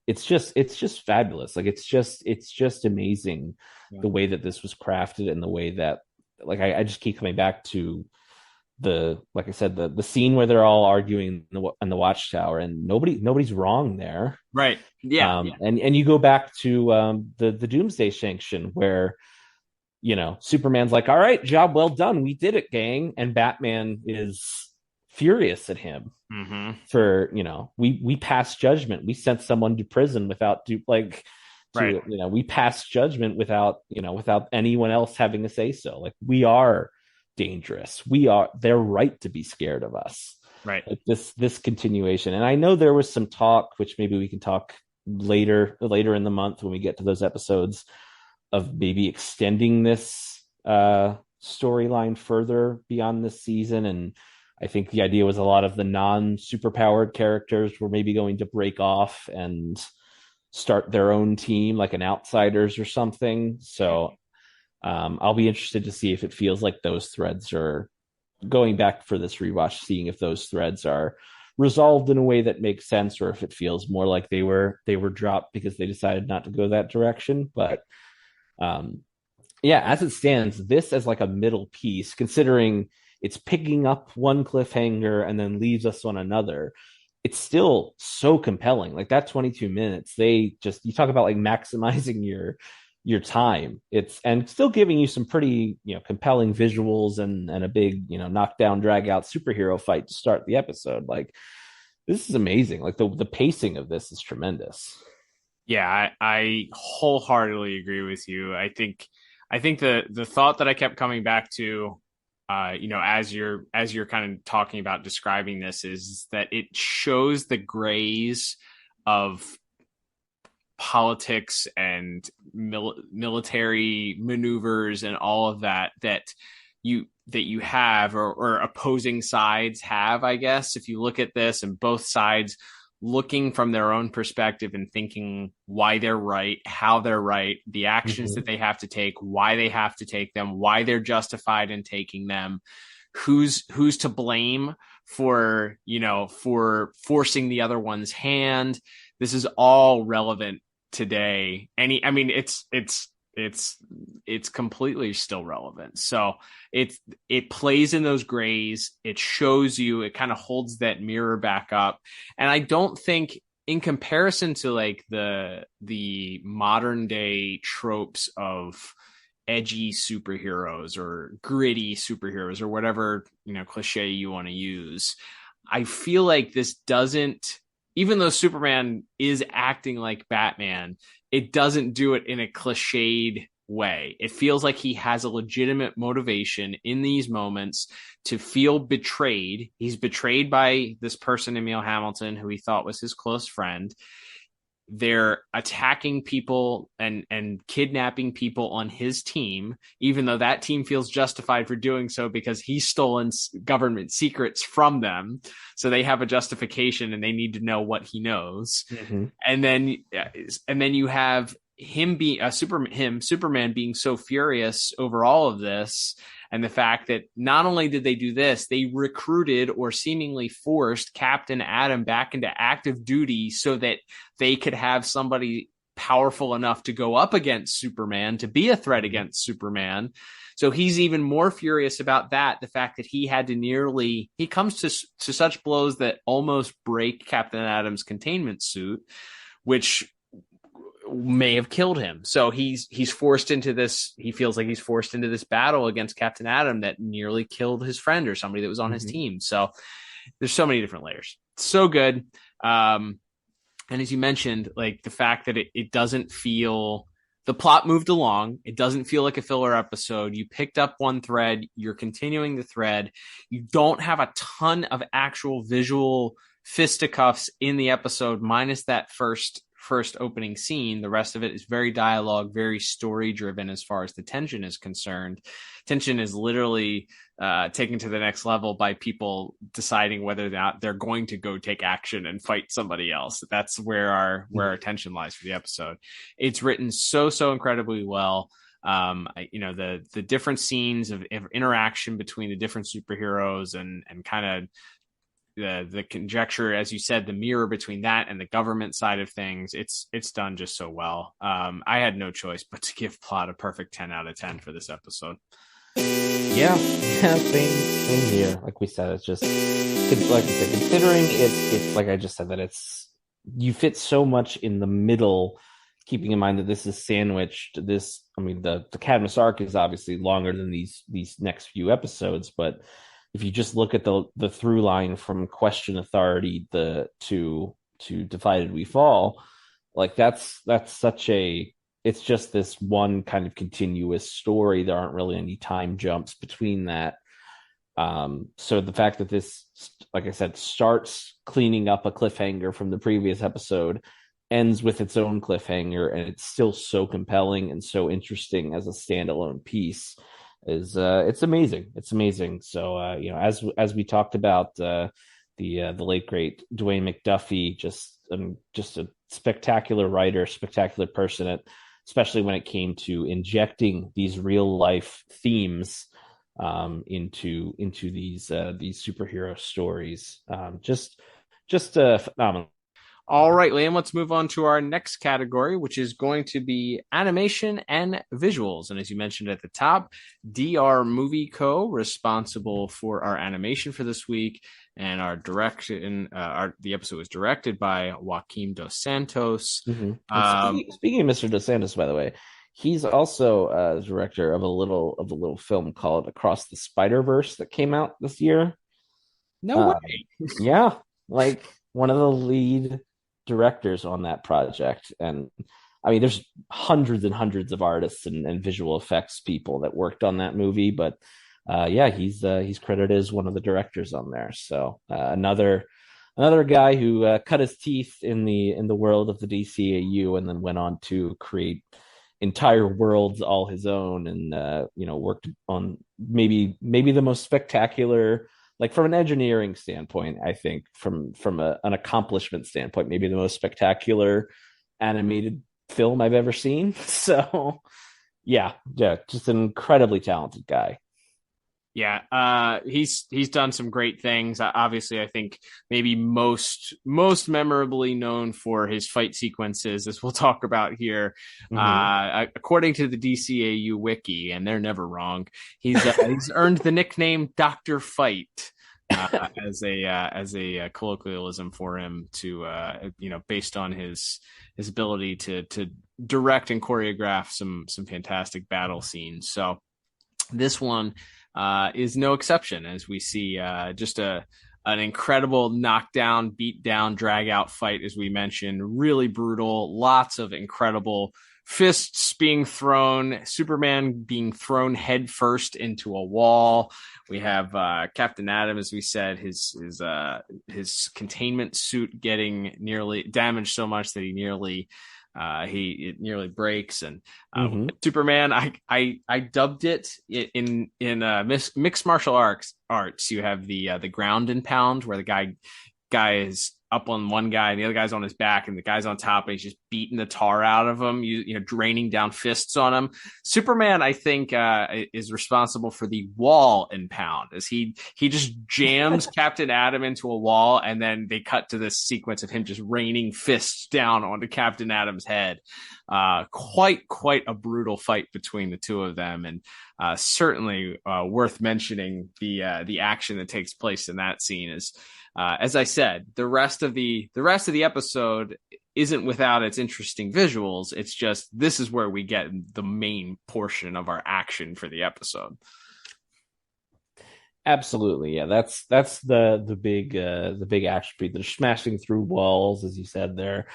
it's just fabulous. Like, it's just amazing the way that this was crafted, and the way that, like, I just keep coming back to like I said, the scene where they're all arguing in the watchtower, and nobody's wrong there. Right. Yeah. And you go back to the Doomsday Sanction, where Superman's like, all right, job well done, we did it, gang, and Batman is furious at him for we passed judgment, we sent someone to prison without we passed judgment without anyone else having a say so. Like, we are dangerous, they're right to be scared of us, right? Like this continuation. And I know there was some talk, which maybe we can talk later in the month when we get to those episodes, of maybe extending this storyline further beyond this season. And I think the idea was a lot of the non-superpowered characters were maybe going to break off and start their own team, like an Outsiders or something. So I'll be interested to see if it feels like those threads are going back for this rewatch, seeing if those threads are resolved in a way that makes sense, or if it feels more like they were dropped because they decided not to go that direction. But as it stands, this as like a middle piece, considering it's picking up one cliffhanger and then leaves us on another, it's still so compelling. Like, that 22 minutes, you talk about like maximizing your time. And still giving you some pretty compelling visuals and a big knockdown drag out superhero fight to start the episode. Like, this is amazing. Like, the pacing of this is tremendous. Yeah, I wholeheartedly agree with you. I think the thought that I kept coming back to, as you're kind of talking about describing this, is that it shows the grays of politics and military maneuvers and all of that you have, or opposing sides have, I guess, if you look at this, and both sides looking from their own perspective and thinking why they're right, how they're right, the actions that they have to take, why they have to take them, why they're justified in taking them, who's to blame for forcing the other one's hand. This is all relevant today. It's completely still relevant. So it plays in those grays. It shows you, it kind of holds that mirror back up. And I don't think, in comparison to like the modern day tropes of edgy superheroes or gritty superheroes or whatever, cliche you want to use, I feel like this doesn't, even though Superman is acting like Batman, it doesn't do it in a cliched way. It feels like he has a legitimate motivation in these moments to feel betrayed. He's betrayed by this person, Emil Hamilton, who he thought was his close friend. They're attacking people and kidnapping people on his team, even though that team feels justified for doing so because he's stolen government secrets from them. So they have a justification and they need to know what he knows. And then you have him being Superman being so furious over all of this, and the fact that not only did they do this, they recruited or seemingly forced Captain Atom back into active duty so that they could have somebody powerful enough to go up against Superman, to be a threat against Superman. So he's even more furious about that. The fact that he had to he comes to such blows that almost break Captain Atom's containment suit, which may have killed him. So he's forced into this. He feels like he's forced into this battle against Captain Atom that nearly killed his friend or somebody that was on his team. So there's so many different layers. So good. And as you mentioned, like the fact that it doesn't feel, the plot moved along. It doesn't feel like a filler episode. You picked up one thread. You're continuing the thread. You don't have a ton of actual visual fisticuffs in the episode, minus that first opening scene. The rest of it is very dialogue, very story driven as far as the tension is concerned. Tension is literally taken to the next level by people deciding whether or not they're going to go take action and fight somebody else. That's where our tension lies for the episode. It's written so incredibly well. The different scenes of interaction between the different superheroes and kind of the conjecture, as you said, the mirror between that and the government side of things, it's done just so well. I had no choice but to give plot a perfect 10 out of 10 for this episode. Yeah, yeah, same here. Like we said, it's just like I said, considering it's like I just said that it's you fit so much in the middle, keeping in mind that this is sandwiched. I mean, the Cadmus arc is obviously longer than these next few episodes, but if you just look at the through line from Question Authority to Divided We Fall, like that's such a it's just this one kind of continuous story. There aren't really any time jumps between that. So the fact that this, like I said, starts cleaning up a cliffhanger from the previous episode, ends with its own cliffhanger, and it's still so compelling and so interesting as a standalone piece is it's amazing. It's amazing. So as we talked about the late great Dwayne McDuffie, just a spectacular writer, spectacular person especially when it came to injecting these real life themes into these superhero stories. Just phenomenal. All right, Liam, let's move on to our next category, which is going to be animation and visuals. And as you mentioned at the top, DR Movie Co. responsible for our animation for this week, and our direction. The episode was directed by Joaquim dos Santos. Mm-hmm. Speaking of Mr. dos Santos, by the way, he's also director of a little film called Across the Spider-Verse that came out this year. No way. Yeah, like one of the lead directors on that project. And I mean, there's hundreds and hundreds of artists and visual effects people that worked on that movie, but he's credited as one of the directors on there. So another guy who cut his teeth in the world of the DCAU and then went on to create entire worlds all his own, and worked on maybe the most spectacular, like from an engineering standpoint, I think from an accomplishment standpoint, maybe the most spectacular animated film I've ever seen. So yeah, just an incredibly talented guy. Yeah, he's done some great things. Obviously, I think maybe most memorably known for his fight sequences, as we'll talk about here. Mm-hmm. According to the DCAU wiki, and they're never wrong, he's earned the nickname Dr. Fight as a colloquialism for him to based on his ability to direct and choreograph some fantastic battle scenes. So this one is no exception, as we see just an incredible knockdown, beat down, drag out fight, as we mentioned. Really brutal, lots of incredible fists being thrown, Superman being thrown head first into a wall. We have Captain Atom, as we said, his containment suit getting nearly damaged so much that it nearly breaks. And Superman, I dubbed it in mixed martial arts. You have the ground and pound, where the guy is up on one guy and the other guy's on his back, and the guy's on top, and he's just beating the tar out of him, draining down fists on him. Superman, I think, is responsible for the wall and pound, as he just jams Captain Atom into a wall, and then they cut to this sequence of him just raining fists down onto Captain Atom's head. Quite a brutal fight between the two of them, and certainly worth mentioning the action that takes place in that scene is. As I said, the rest of the episode isn't without its interesting visuals. It's just this is where we get the main portion of our action for the episode. Absolutely, yeah. That's the big action beat. They're smashing through walls, as you said. They're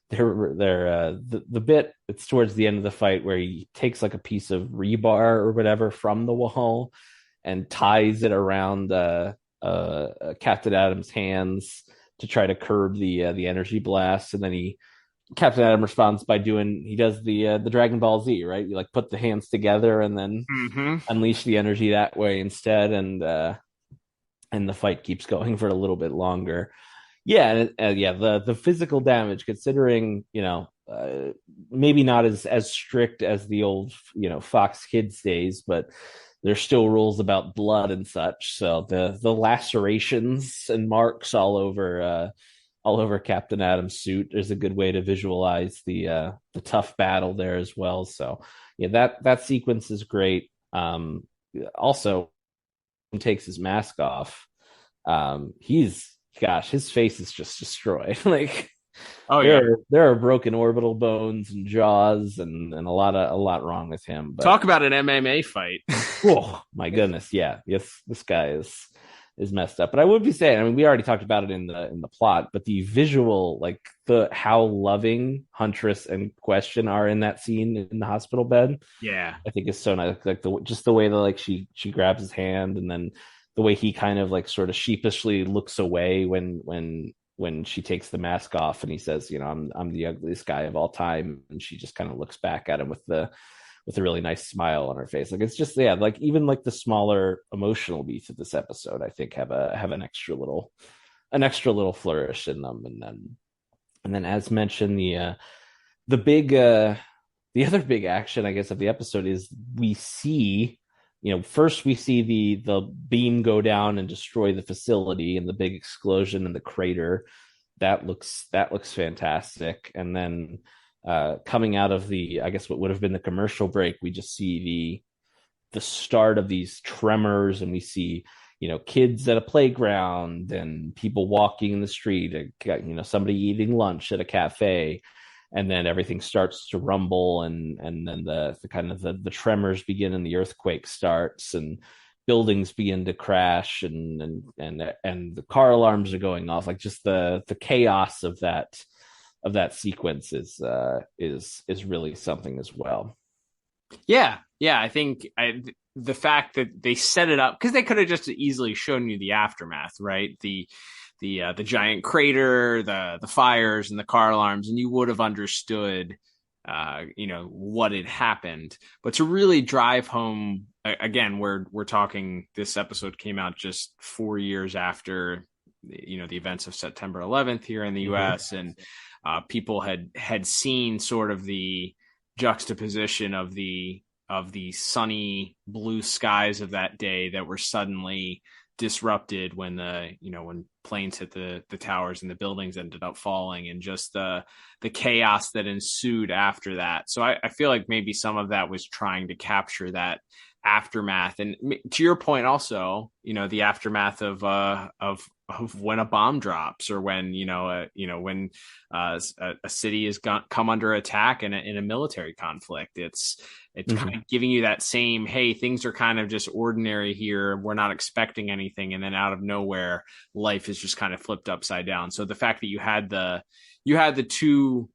the bit. It's towards the end of the fight where he takes like a piece of rebar or whatever from the wall and ties it around Captain Atom's hands to try to curb the energy blast, and then Captain Atom responds by he does the Dragon Ball Z, right? You like put the hands together and then unleash the energy that way instead, and the fight keeps going for a little bit longer. Yeah, the physical damage, considering maybe not as strict as the old Fox Kids days, but there's still rules about blood and such. So the lacerations and marks all over Captain Atom's suit is a good way to visualize the tough battle there as well. So yeah, that sequence is great. also takes his mask off, his face is just destroyed. Like, there are broken orbital bones and jaws, and a lot wrong with him. But talk about an MMA fight. Oh my goodness, yeah, yes, this guy is messed up. But I would be saying, I mean, we already talked about it in the plot, but the visual, like how loving Huntress and Question are in that scene in the hospital bed, yeah, I think is so nice. Like the way that like she grabs his hand, and then the way he kind of like sort of sheepishly looks away when she takes the mask off, and he says, you know, I'm the ugliest guy of all time, and she just kind of looks back at him with a really nice smile on her face. Like, it's just, yeah, like even like the smaller emotional beats of this episode, I think have an extra little flourish in them. And then as mentioned, the other big action, I guess, of the episode is we see, you know, first we see the beam go down and destroy the facility, and the big explosion in the crater. That looks fantastic. And then coming out of I guess what would have been the commercial break, we just see the start of these tremors, and we see, you know, kids at a playground and people walking in the street, you know, somebody eating lunch at a cafe, and then everything starts to rumble, and then the kind of the tremors begin, and the earthquake starts, and buildings begin to crash, and the car alarms are going off. Like, just the chaos of that sequence is really something as well. Yeah, I think the fact that they set it up, because they could have just easily shown you the aftermath, right? The giant crater, the fires, and the car alarms, and you would have understood, you know, what had happened. But to really drive home, again, we're talking, this episode came out just 4 years after, you know, the events of September 11th here in the U.S. And people had seen sort of the juxtaposition of the sunny blue skies of that day that were suddenly disrupted when when planes hit the towers and the buildings ended up falling, and just the chaos that ensued after that. So I feel like maybe some of that was trying to capture that aftermath. And to your point also, you know, the aftermath of when a bomb drops, or when when a city has come under attack in a military conflict. It's kind of giving you that same, hey, things are kind of just ordinary here, we're not expecting anything, and then out of nowhere life is just kind of flipped upside down. So the fact that you had the two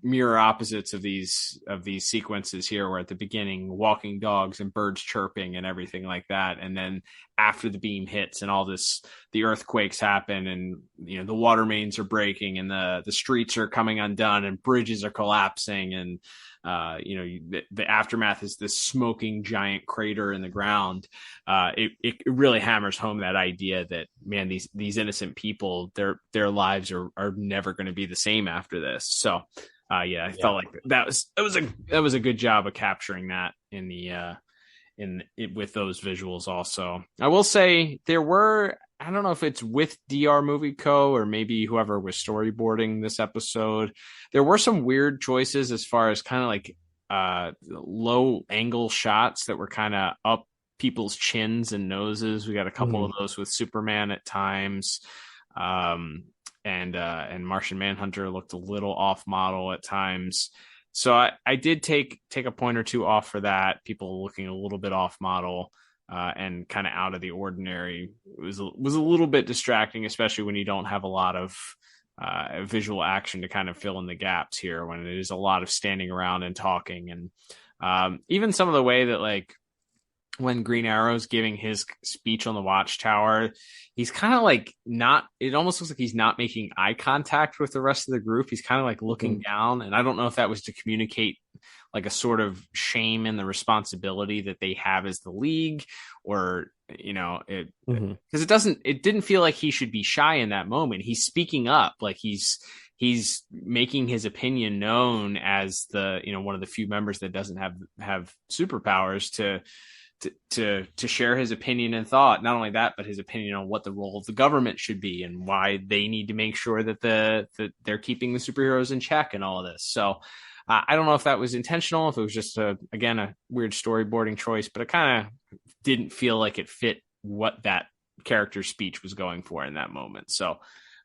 mirror opposites of these sequences here, where at the beginning walking dogs and birds chirping and everything like that, and then after the beam hits and all this, the earthquakes happen, and the water mains are breaking, and the streets are coming undone, and bridges are collapsing, and the aftermath is this smoking giant crater in the ground. It really hammers home that idea that, man, these innocent people, their lives are never going to be the same after this. So I felt like that was a good job of capturing that with those visuals. Also, I will say there were, I don't know if it's with DR Movie Co. or maybe whoever was storyboarding this episode, there were some weird choices as far as kind of like low angle shots that were kind of up people's chins and noses. We got a couple of those with Superman at times. And Martian Manhunter looked a little off model at times. So I did take a point or two off for that. People looking a little bit off model. And kind of out of the ordinary. It was a little bit distracting, especially when you don't have a lot of visual action to kind of fill in the gaps here, when it is a lot of standing around and talking. And even some of the way that, like, when Green Arrow's giving his speech on the Watchtower, he's kind of like it almost looks like he's not making eye contact with the rest of the group. He's kind of like looking down. And I don't know if that was to communicate like a sort of shame in the responsibility that they have as the League, or, because it didn't feel like he should be shy in that moment. He's speaking up, like he's making his opinion known as the, one of the few members that doesn't have superpowers to share his opinion and thought. Not only that, but his opinion on what the role of the government should be and why they need to make sure that they're keeping the superheroes in check and all of this. So I don't know if that was intentional, if it was just again a weird storyboarding choice, but it kind of didn't feel like it fit what that character's speech was going for in that moment. So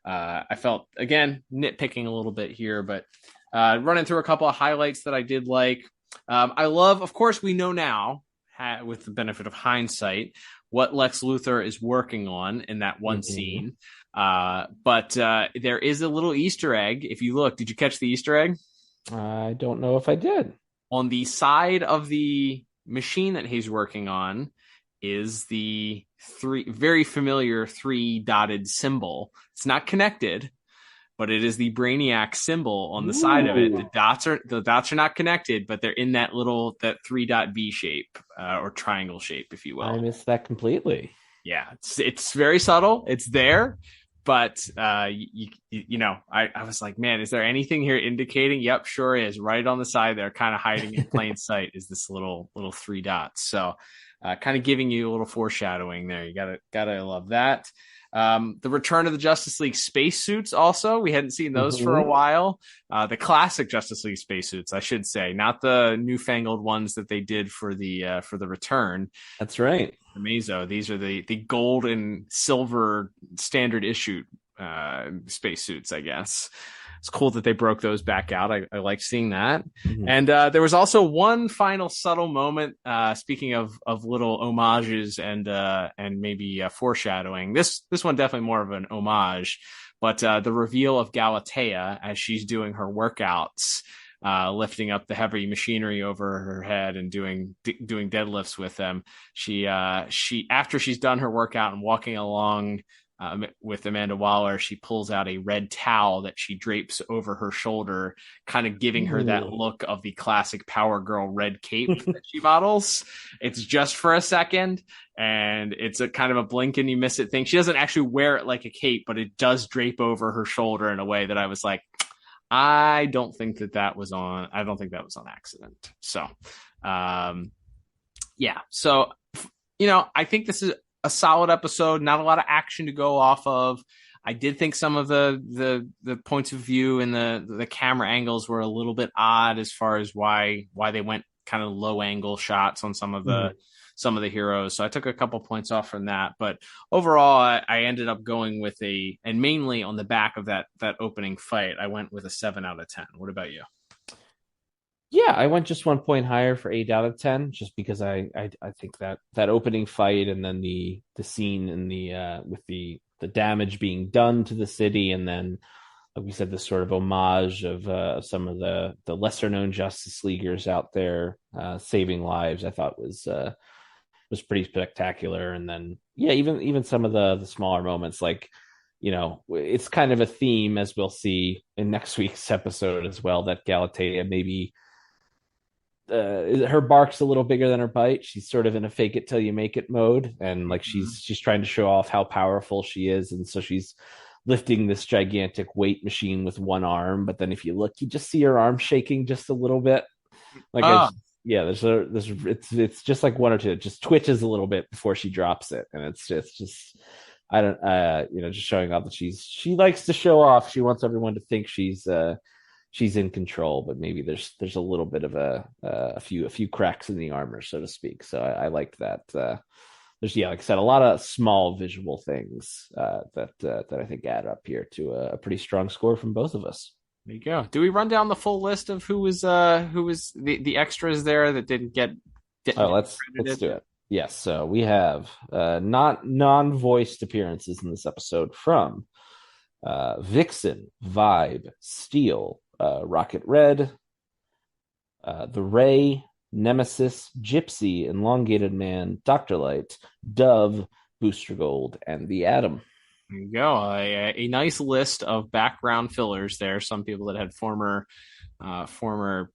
I felt, again, nitpicking a little bit here, but running through a couple of highlights that I did like. I love, of course, we know now, with the benefit of hindsight, what Lex Luthor is working on in that one scene. But there is a little Easter egg. If you look, did you catch the Easter egg? I don't know if I did. On the side of the machine that he's working on is the very familiar 3-dotted symbol. It's not connected, but it is the Brainiac symbol on the side of it. The dots are not connected, but they're in that 3-dot V shape or triangle shape, if you will. I missed that completely. Yeah, it's very subtle. It's there, but you know, I was like, man, is there anything here indicating? Yep, sure is. Right on the side there, kind of hiding in plain sight, is this little 3 dots. So, kind of giving you a little foreshadowing there. You gotta love that. The return of the Justice League spacesuits also. We hadn't seen those for a while. The classic Justice League spacesuits, I should say, not the newfangled ones that they did for the return. That's right. The Mazo. These are the gold and silver standard issue spacesuits, I guess. It's cool that they broke those back out. I liked seeing that. And there was also one final subtle moment. Speaking of little homages and maybe foreshadowing, this one definitely more of an homage. But the reveal of Galatea as she's doing her workouts, lifting up the heavy machinery over her head and doing deadlifts with them. She after she's done her workout and walking along with Amanda Waller, she pulls out a red towel that she drapes over her shoulder, kind of giving her that look of the classic Power Girl red cape that she models. It's just for a second, and it's a kind of a blink and you miss it thing. She doesn't actually wear it like a cape, but it does drape over her shoulder in a way that I was like, I don't think that was on accident. So, yeah. So, you know, I think this is a solid episode, not a lot of action to go off of. I did think some of the points of view and the camera angles were a little bit odd as far as why they went kind of low angle shots on some of the heroes. So I took a couple points off from that, but overall I ended up going with and mainly on the back of that opening fight, I went with a 7 out of 10. What about you? Yeah, I went just 1 point higher for 8 out of 10, just because I think that opening fight and then the scene in with the damage being done to the city, and then, like we said, this sort of homage of some of the lesser known Justice Leaguers out there saving lives, I thought was pretty spectacular. And then even some of the smaller moments, like, you know, it's kind of a theme, as we'll see in next week's episode as well, that Galatea maybe her bark's a little bigger than her bite. She's sort of in a fake it till you make it mode, and like she's trying to show off how powerful she is, and so she's lifting this gigantic weight machine with one arm. But then if you look, you just see her arm shaking just a little bit. Like it's just like one or two. It just twitches a little bit before she drops it, and it's just I don't just showing off that she likes to show off. She wants everyone to think she's in control, but maybe there's a little bit of a few cracks in the armor, so to speak. So I liked that. There's like I said, a lot of small visual things that I think add up here to a pretty strong score from both of us. There you go. Do we run down the full list of who was the extras there that didn't get? Let's do it. Yes. So we have not non-voiced appearances in this episode from Vixen, Vibe, Steel, Rocket Red, the Ray, Nemesis, Gypsy, Elongated Man, Dr. Light, Dove, Booster Gold, and the Atom. There you go. A nice list of background fillers there. Some people that had former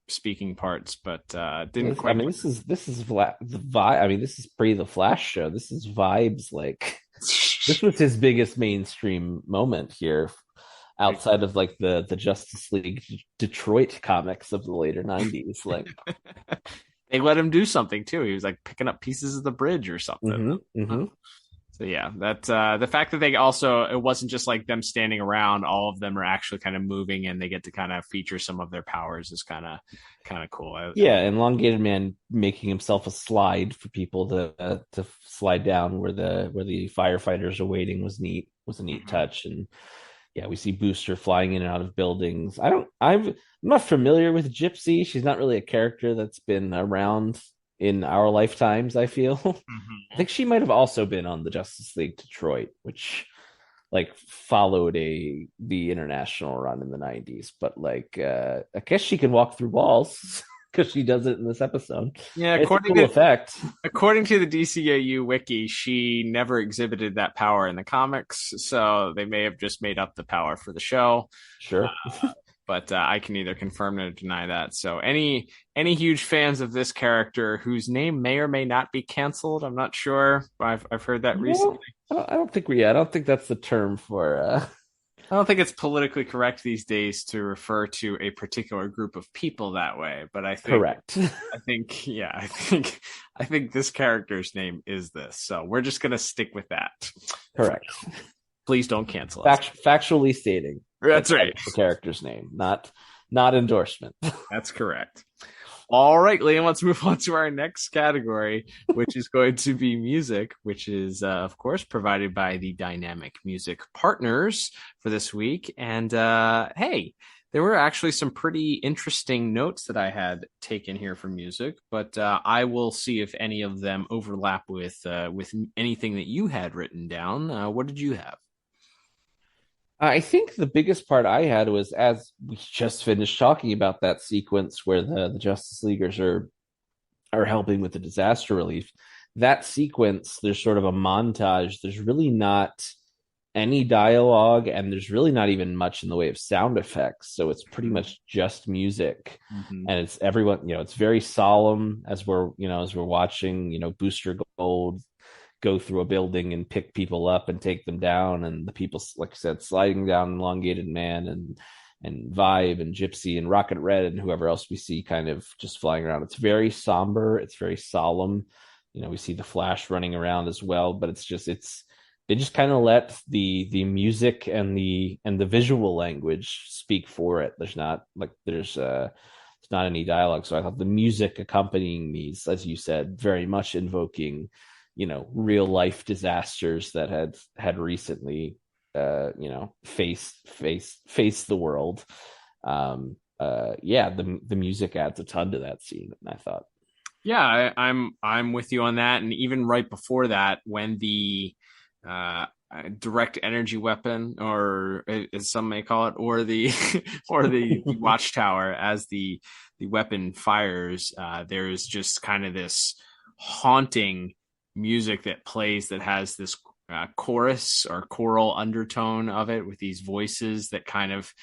speaking parts, but didn't quite. I mean, this is the Vibe. I mean, this is pre the Flash show. This is Vibe's like. This was his biggest mainstream moment here, outside of like the Justice League Detroit comics of the later 90s. Like they let him do something too. He was like picking up pieces of the bridge or something. So yeah, that the fact that they also, it wasn't just like them standing around, all of them are actually kind of moving and they get to kind of feature some of their powers is kind of cool. Yeah, Elongated Man making himself a slide for people to slide down where the firefighters are waiting was neat. Was a neat touch. And yeah, we see Booster flying in and out of buildings. I'm not familiar with Gypsy. She's not really a character that's been around in our lifetimes, I feel. I think she might have also been on the Justice League Detroit, which like followed the international run in the 90s. But like I guess she can walk through walls because she does it in this episode. Yeah, it's according a cool to effect. According to the DCAU wiki, she never exhibited that power in the comics, so they may have just made up the power for the show. Sure. But I can neither confirm nor deny that. So any huge fans of this character whose name may or may not be canceled, I'm not sure. I've heard that recently. I don't think that's the term for. I don't think it's politically correct these days to refer to a particular group of people that way. But I think correct. I think this character's name is this. So we're just gonna stick with that. Correct. Please don't cancel us. Factually stating. That's right. The character's name, not endorsement. That's correct. All right, Liam, let's move on to our next category, which is going to be music, which is, of course, provided by the Dynamic Music Partners for this week. And hey, there were actually some pretty interesting notes that I had taken here for music, but I will see if any of them overlap with anything that you had written down. What did you have? I think the biggest part I had was as we just finished talking about that sequence where the Justice Leaguers are helping with the disaster relief. That sequence, there's sort of a montage. There's really not any dialogue, and there's really not even much in the way of sound effects. So it's pretty much just music, and it's everyone. It's very solemn as we're watching. Booster Gold go through a building and pick people up and take them down, and the people, like I said, sliding down Elongated Man and Vibe and Gypsy and Rocket Red and whoever else we see kind of just flying around. It's very somber. It's very solemn. We see the Flash running around as well, but they just kind of let the music and the visual language speak for it. There's not any dialogue. So I thought the music accompanying these, as you said, very much invoking real life disasters that had recently faced the world. The music adds a ton to that scene, I thought. Yeah, I'm with you on that. And even right before that, when the direct energy weapon, or as some may call it, or the watchtower, as the weapon fires, there's just kind of this haunting music that plays that has this chorus or choral undertone of it, with these voices that kind of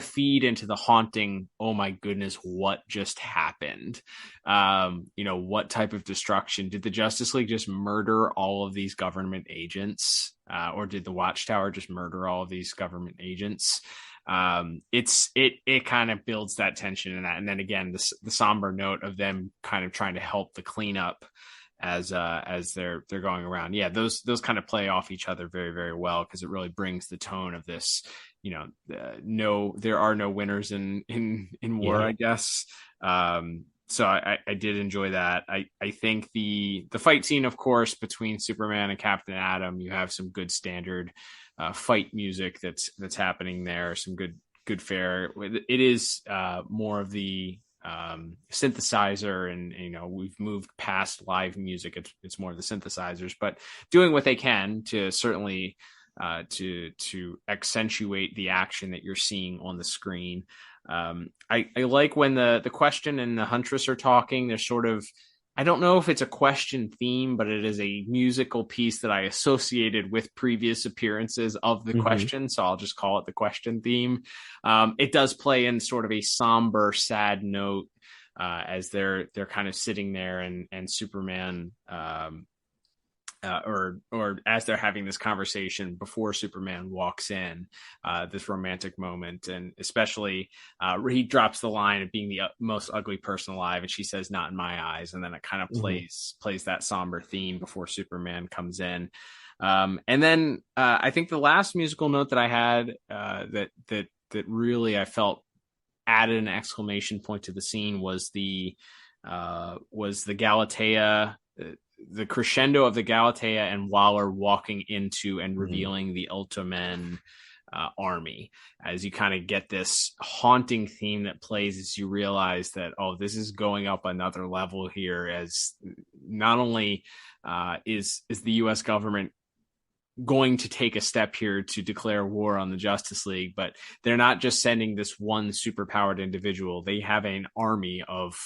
feed into the haunting, oh my goodness, what just happened? What type of destruction? Did the Justice League just murder all of these government agents? Or did the Watchtower just murder all of these government agents? It kind of builds that tension in that. And then again, the somber note of them kind of trying to help the cleanup as they're going around. Yeah, those kind of play off each other very, very well, because it really brings the tone of this, there are no winners in war, I guess. So I did enjoy that. I think the fight scene, of course, between Superman and Captain Atom, you have some good standard fight music that's happening there, some good fare. It is more of the synthesizer, and we've moved past live music. It's more of the synthesizers, but doing what they can to certainly to accentuate the action that you're seeing on the screen. I like when the Question and the Huntress are talking. There's sort of, I don't know if it's a Question theme, but it is a musical piece that I associated with previous appearances of the Question. So I'll just call it the Question theme. It does play in sort of a somber, sad note as they're kind of sitting there, and Superman or as they're having this conversation before Superman walks in, this romantic moment, and especially he drops the line of being the most ugly person alive, and she says, "Not in my eyes," and then it kind of plays that somber theme before Superman comes in. And then I think the last musical note that I had that really I felt added an exclamation point to the scene was the Galatea. The crescendo of the Galatea and Waller walking into and revealing the Ultramen army, as you kind of get this haunting theme that plays as you realize that, oh, this is going up another level here, as not only is the U.S. government going to take a step here to declare war on the Justice League, but they're not just sending this one superpowered individual. They have an army of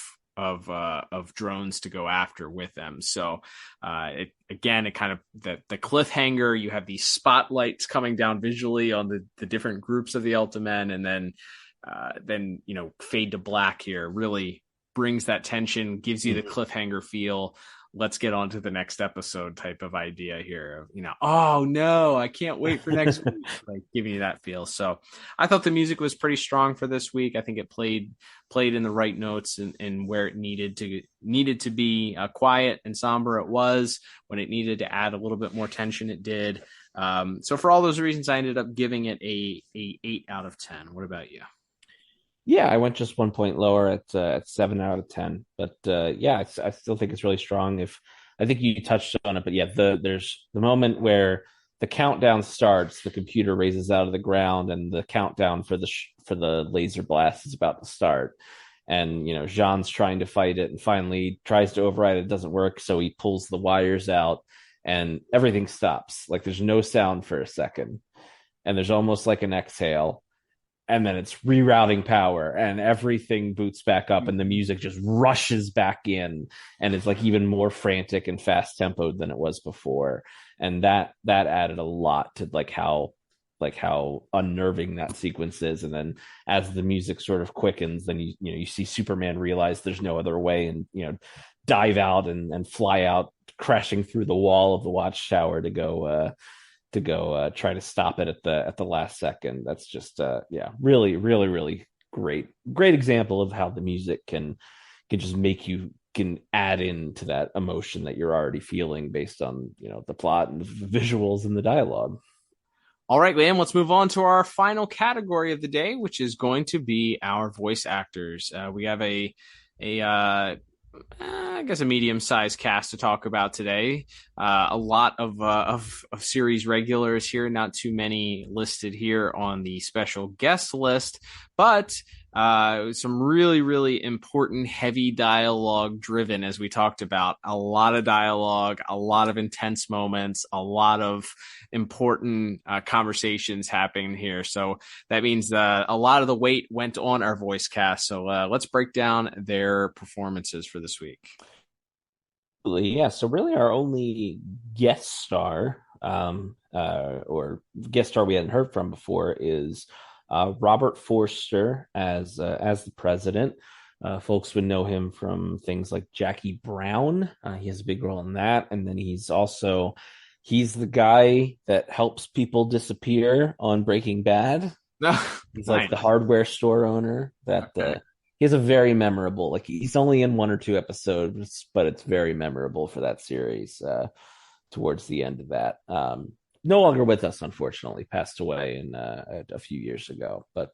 drones to go after with them. So it kind of the cliffhanger, you have these spotlights coming down visually on the different groups of the Ultramen, and then fade to black here really brings that tension, gives you the cliffhanger feel. Let's get on to the next episode type of idea here. Oh no, I can't wait for next week. Like giving you that feel. So I thought the music was pretty strong for this week. I think it played in the right notes and where it needed to be quiet and somber. It was when it needed to add a little bit more tension. It did. So for all those reasons, I ended up giving it a 8 out of 10. What about you? Yeah, I went just 1 point lower at 7 out of 10. But I still think it's really strong. I think you touched on it, but yeah, there's the moment where the countdown starts, the computer raises out of the ground, and the countdown for the laser blast is about to start. And Jean's trying to fight it, and finally tries to override it. It doesn't work, so he pulls the wires out, and everything stops. Like there's no sound for a second, and there's almost like an exhale. And then it's rerouting power, and everything boots back up, and the music just rushes back in, and it's like even more frantic and fast tempoed than it was before. And that added a lot to how unnerving that sequence is. And then as the music sort of quickens, then you see Superman realize there's no other way, and dive out and fly out, crashing through the wall of the watchtower to go try to stop it at the last second. That's just really, really, really great example of how the music can just make you can add into that emotion that you're already feeling based on the plot and the visuals and the dialogue. All right, Liam, let's move on to our final category of the day, which is going to be our voice actors. We have I guess a medium-sized cast to talk about today. A lot of series regulars here, not too many listed here on the special guest list, but some really, really important, heavy dialogue driven, as we talked about. A lot of dialogue, a lot of intense moments, a lot of important conversations happening here. So that means a lot of the weight went on our voice cast. So let's break down their performances for this week. Yeah, so really our only guest star or guest star we hadn't heard from before is Robert Forster as the president. Folks would know him from things like Jackie Brown. He has a big role in that. And then he's the guy that helps people disappear on Breaking Bad. He's like the hardware store owner that he has a very memorable, he's only in 1 or 2 episodes, but it's very memorable for that series towards the end of that. No longer with us, unfortunately, passed away a few years ago. But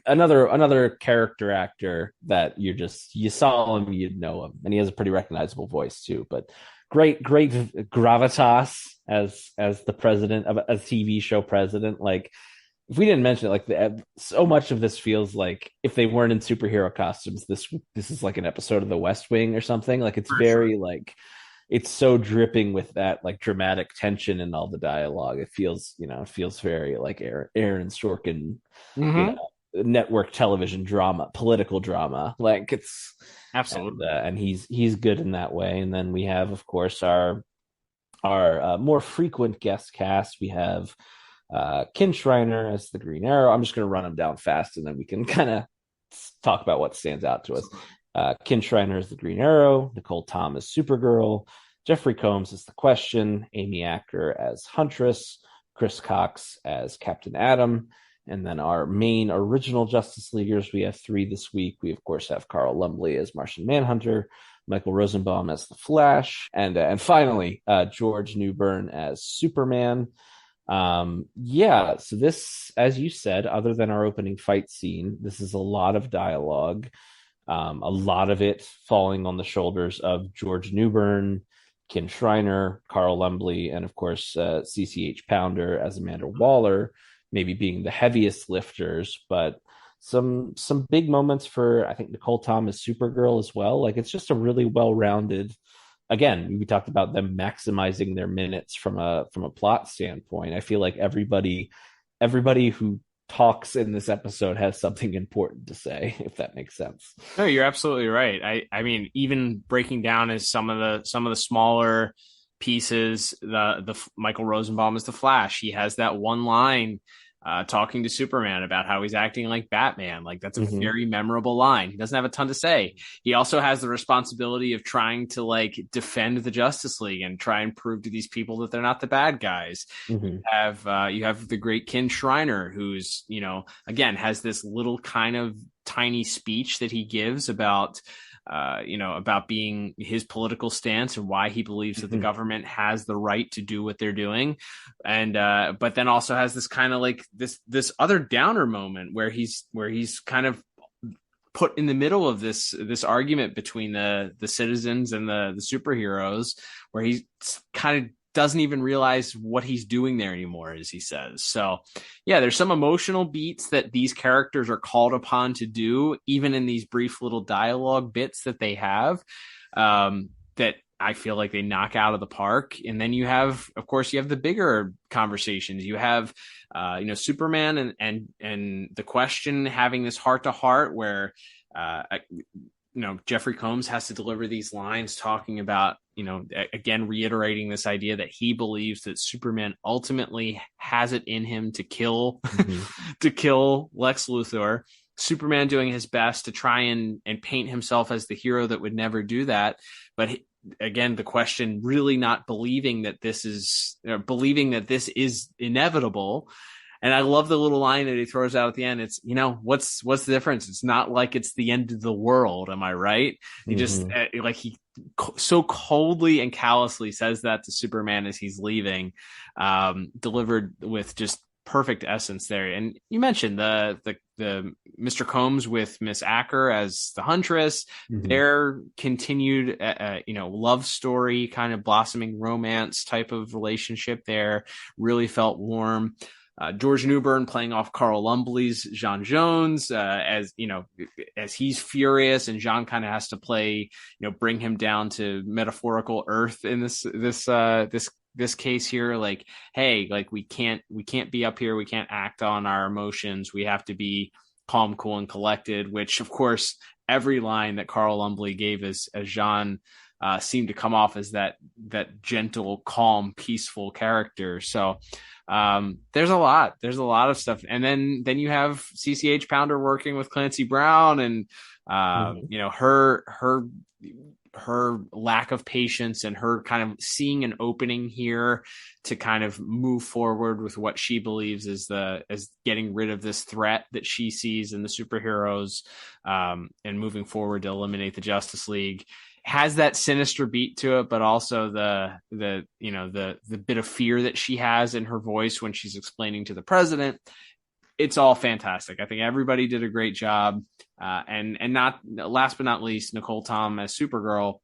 another character actor that you saw him, you'd know him, and he has a pretty recognizable voice too. But great gravitas as the president of a TV show president. Like if we didn't mention it, so much of this feels like if they weren't in superhero costumes, this is like an episode of The West Wing or something. Like it's very it's so dripping with that dramatic tension and all the dialogue. It feels very like Aaron Sorkin, network television drama, political drama. Like it's absolutely, and he's good in that way. And then we have, of course, our more frequent guest cast. We have Ken Schreiner as the Green Arrow. I'm just going to run them down fast, and then we can kind of talk about what stands out to us. Ken Schreiner is the Green Arrow, Nicole Tom is Supergirl, Jeffrey Combs as the Question, Amy Acker as Huntress, Chris Cox as Captain Atom, and then our main original Justice Leaguers, we have 3 this week. We, of course, have Carl Lumbly as Martian Manhunter, Michael Rosenbaum as the Flash, and finally, George Newbern as Superman. So this, as you said, other than our opening fight scene, this is a lot of dialogue, a lot of it falling on the shoulders of George Newbern, Ken Schreiner, Carl Lumbly, and of course CCH Pounder as Amanda Waller, maybe being the heaviest lifters, but some big moments for, I think, Nicole Thomas Supergirl as well. Like, it's just a really well-rounded. Again, we talked about them maximizing their minutes from a plot standpoint. I feel like everybody who talks in this episode has something important to say, if that makes sense. No, you're absolutely right. I mean, even breaking down as some of the smaller pieces, the Michael Rosenbaum is the Flash. He has that one line talking to Superman about how he's acting like Batman. Like, that's a very memorable line. He doesn't have a ton to say. He also has the responsibility of trying to like defend the Justice League and try and prove to these people that they're not the bad guys. You have the great Ken Schreiner, who's, again, has this little kind of tiny speech that he gives about being his political stance and why he believes that the government has the right to do what they're doing. And, but then also has this kind of like this other downer moment where he's kind of put in the middle of this argument between the citizens and the superheroes, where he kind of doesn't even realize what he's doing there anymore, as he says. So yeah, there's some emotional beats that these characters are called upon to do, even in these brief little dialogue bits that they have, that I feel like they knock out of the park. And then you have the bigger conversations. You have, Superman and the Question having this heart to heart where, Jeffrey Combs has to deliver these lines talking about, again, reiterating this idea that he believes that Superman ultimately has it in him to kill, to kill Lex Luthor. Superman doing his best to try and paint himself as the hero that would never do that. But again, the Question really not believing that this is inevitable. And I love the little line that he throws out at the end. It's, what's the difference? It's not like it's the end of the world. Am I right? He just he so coldly and callously says that to Superman as he's leaving, delivered with just perfect essence there. And you mentioned the Mr. Combs with Miss Acker as the Huntress, their continued, love story, kind of blossoming romance type of relationship there really felt warm. George Newbern playing off Carl Lumbly's Jean Jones, as he's furious, and Jean kind of has to play, bring him down to metaphorical earth in this case here. Like, hey, like we can't be up here. We can't act on our emotions. We have to be calm, cool, and collected, which of course every line that Carl Lumbly gave as Jean seemed to come off as that gentle, calm, peaceful character. So there's a lot of stuff. And then you have CCH Pounder working with Clancy Brown, and her lack of patience and her kind of seeing an opening here to kind of move forward with what she believes is as getting rid of this threat that she sees in the superheroes, and moving forward to eliminate the Justice League. Has that sinister beat to it, but also the bit of fear that she has in her voice when she's explaining to the president. It's all fantastic. I think everybody did a great job. And not last but not least, Nicole Tom as Supergirl,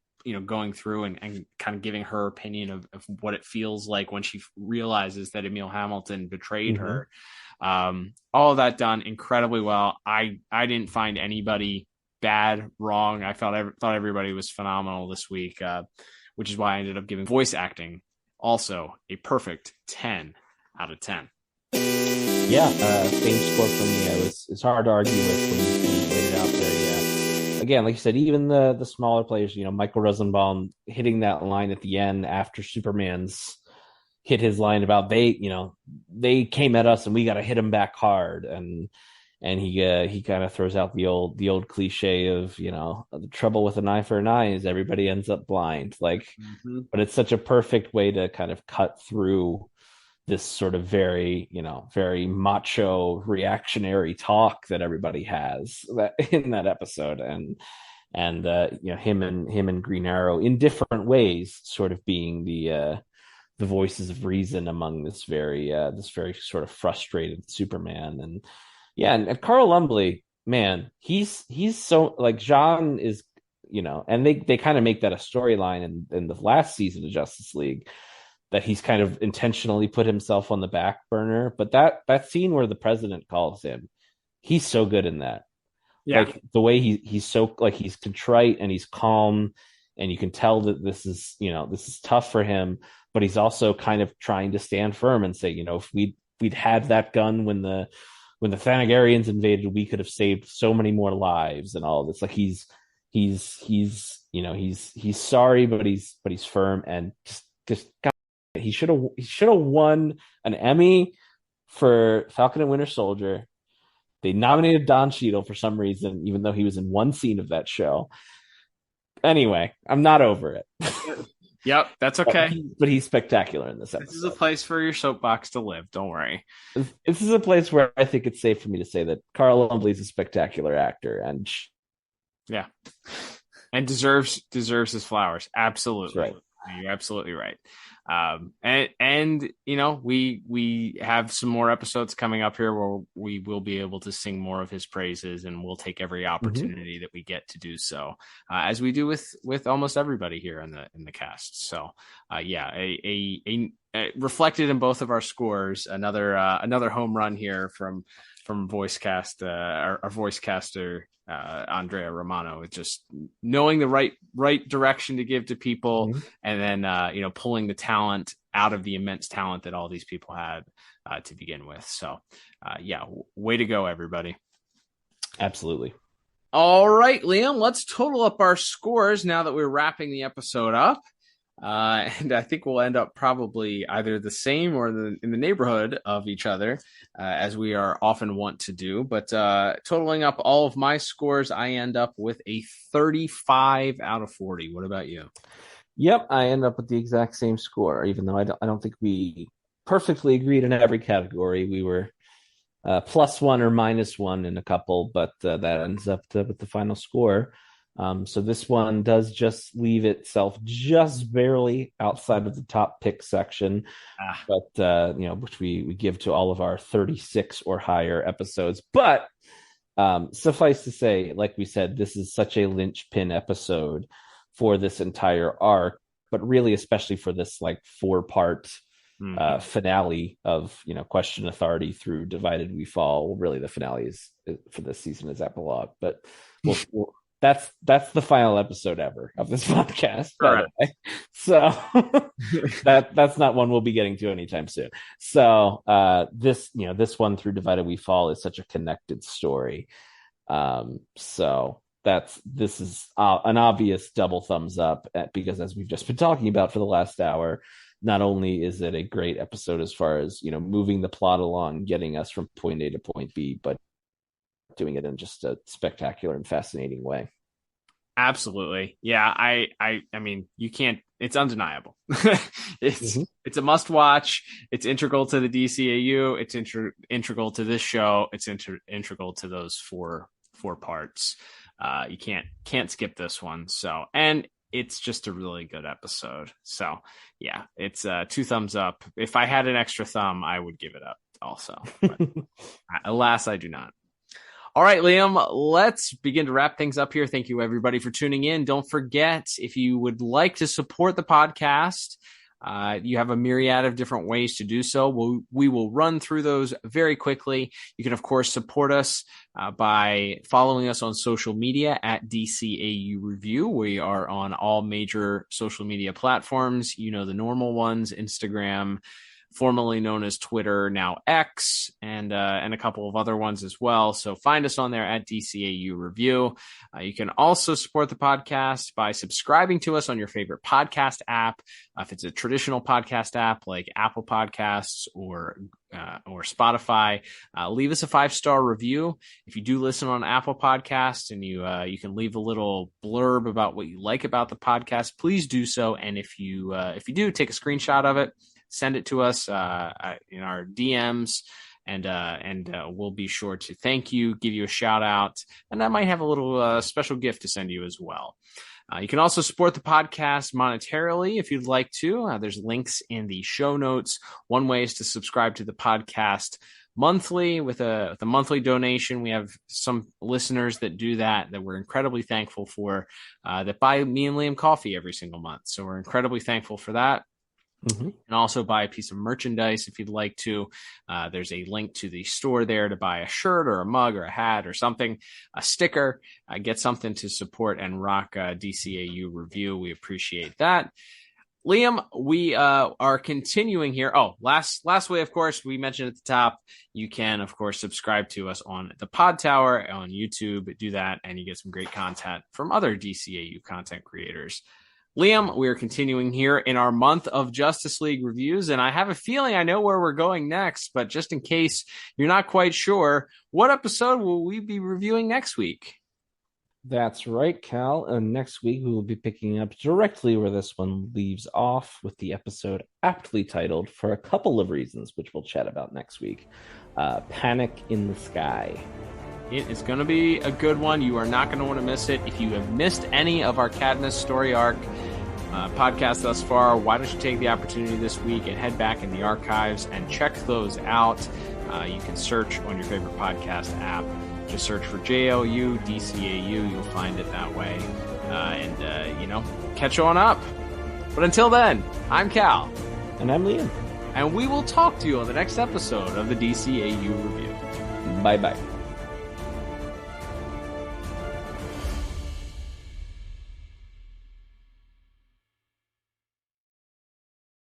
going through and kind of giving her opinion of what it feels like when she realizes that Emil Hamilton betrayed her. All of that done incredibly well. I didn't find anybody bad, wrong. I thought everybody was phenomenal this week, which is why I ended up giving voice acting also a perfect 10 out of 10. Yeah, same score for me. It's hard to argue with when you laid it out there. Yeah, again, like you said, even the smaller players, Michael Rosenbaum hitting that line at the end after Superman's hit his line about they came at us and we got to hit them back hard, and and he kind of throws out the old cliche of, the trouble with an eye for an eye is everybody ends up blind. Like, but it's such a perfect way to kind of cut through this sort of very macho reactionary talk that everybody has in that episode. And him and Green Arrow in different ways sort of being the voices of reason among this very sort of frustrated Superman. And Carl Lumbly, man, he's so, like, Jean is, and they kind of make that a storyline in the last season of Justice League, that he's kind of intentionally put himself on the back burner. But that scene where the president calls him, he's so good in that. Yeah. Like the way he's so, like, he's contrite and he's calm, and you can tell that this is tough for him, but he's also kind of trying to stand firm and say, if we'd had that gun when the Thanagarians invaded, we could have saved so many more lives and all this. Like he's sorry, but he's firm, and just God, he should have won an Emmy for Falcon and Winter Soldier. They nominated Don Cheadle for some reason, even though he was in one scene of that show. Anyway, I'm not over it. Yep, that's okay. But he's spectacular in this episode. This is a place for your soapbox to live. Don't worry. This is a place where I think it's safe for me to say that Carl Lumbly is a spectacular actor, and and deserves his flowers. Absolutely, right. You're absolutely right. And we have some more episodes coming up here where we will be able to sing more of his praises, and we'll take every opportunity that we get to do so, as we do with almost everybody here in the cast. So a reflected in both of our scores, another home run here from voice cast our voice caster Andrea Romano, with just knowing the right direction to give to people, and then pulling the talent out of the immense talent that all these people had to begin with. So way to go, everybody. Absolutely. All right, Liam, let's total up our scores now that we're wrapping the episode up. And I think we'll end up probably either the same or in the neighborhood of each other, as we are often wont to do. But totaling up all of my scores, I end up with a 35 out of 40. What about you? Yep, I end up with the exact same score, even though I don't think we perfectly agreed in every category. We were +1 or -1 in a couple, but that ends up with the final score. So this one does just leave itself just barely outside of the top pick section, but which we give to all of our 36 or higher episodes. But suffice to say, like we said, this is such a linchpin episode for this entire arc, but really especially for this like 4-part finale of Question Authority through Divided We Fall. Well, really the finale is for this season is epilogue, but we'll that's the final episode ever of this podcast. By the way. So that's not one we'll be getting to anytime soon. So this one through Divided We Fall is such a connected story. So this is an obvious double thumbs up, because as we've just been talking about for the last hour, not only is it a great episode as far as moving the plot along, getting us from point A to point B, but doing it in just a spectacular and fascinating way. Absolutely. Yeah. I mean, you can't, it's undeniable. It's a must watch. It's integral to the DCAU. It's integral to this show. It's integral to those four parts. You can't skip this one. So, and it's just a really good episode. So yeah, it's 2 thumbs up. If I had an extra thumb, I would give it up also. But alas, I do not. All right, Liam, let's begin to wrap things up here. Thank you, everybody, for tuning in. Don't forget, if you would like to support the podcast, you have a myriad of different ways to do so. We will run through those very quickly. You can, of course, support us by following us on social media at DCAU Review. We are on all major social media platforms. The normal ones: Instagram, formerly known as Twitter, now X, and a couple of other ones as well. So find us on there at DCAU Review. You can also support the podcast by subscribing to us on your favorite podcast app. If it's a traditional podcast app like Apple Podcasts or Spotify, leave us a 5-star review. If you do listen on Apple Podcasts and you can leave a little blurb about what you like about the podcast, please do so. And if you do, take a screenshot of it, send it to us in our DMs, and we'll be sure to thank you, give you a shout out, and I might have a little special gift to send you as well. You can also support the podcast monetarily if you'd like to. There's links in the show notes. One way is to subscribe to the podcast monthly with a monthly donation. We have some listeners that do that we're incredibly thankful for, that buy me and Liam coffee every single month. So we're incredibly thankful for that. Mm-hmm. And also buy a piece of merchandise if you'd like to. There's a link to the store there to buy a shirt or a mug or a hat or something, a sticker, get something to support and rock DCAU Review. We appreciate that. Liam, we are continuing here. Oh, last way, of course, we mentioned at the top, you can, of course, subscribe to us on the Pod Tower on YouTube. Do that, and you get some great content from other DCAU content creators. Liam, we are continuing here in our month of Justice League reviews, and I have a feeling I know where we're going next, but just in case you're not quite sure, what episode will we be reviewing next week? That's right, Cal. And next week we will be picking up directly where this one leaves off with the episode aptly titled, for a couple of reasons, which we'll chat about next week, Panic in the Sky. It is going to be a good one. You are not going to want to miss it. If you have missed any of our Cadmus story arc podcast thus far, why don't you take the opportunity this week and head back in the archives and check those out. You can search on your favorite podcast app. Just search for JLU, DCAU. You'll find it that way. Catch on up. But until then, I'm Cal. And I'm Liam. And we will talk to you on the next episode of the DCAU Review. Bye-bye.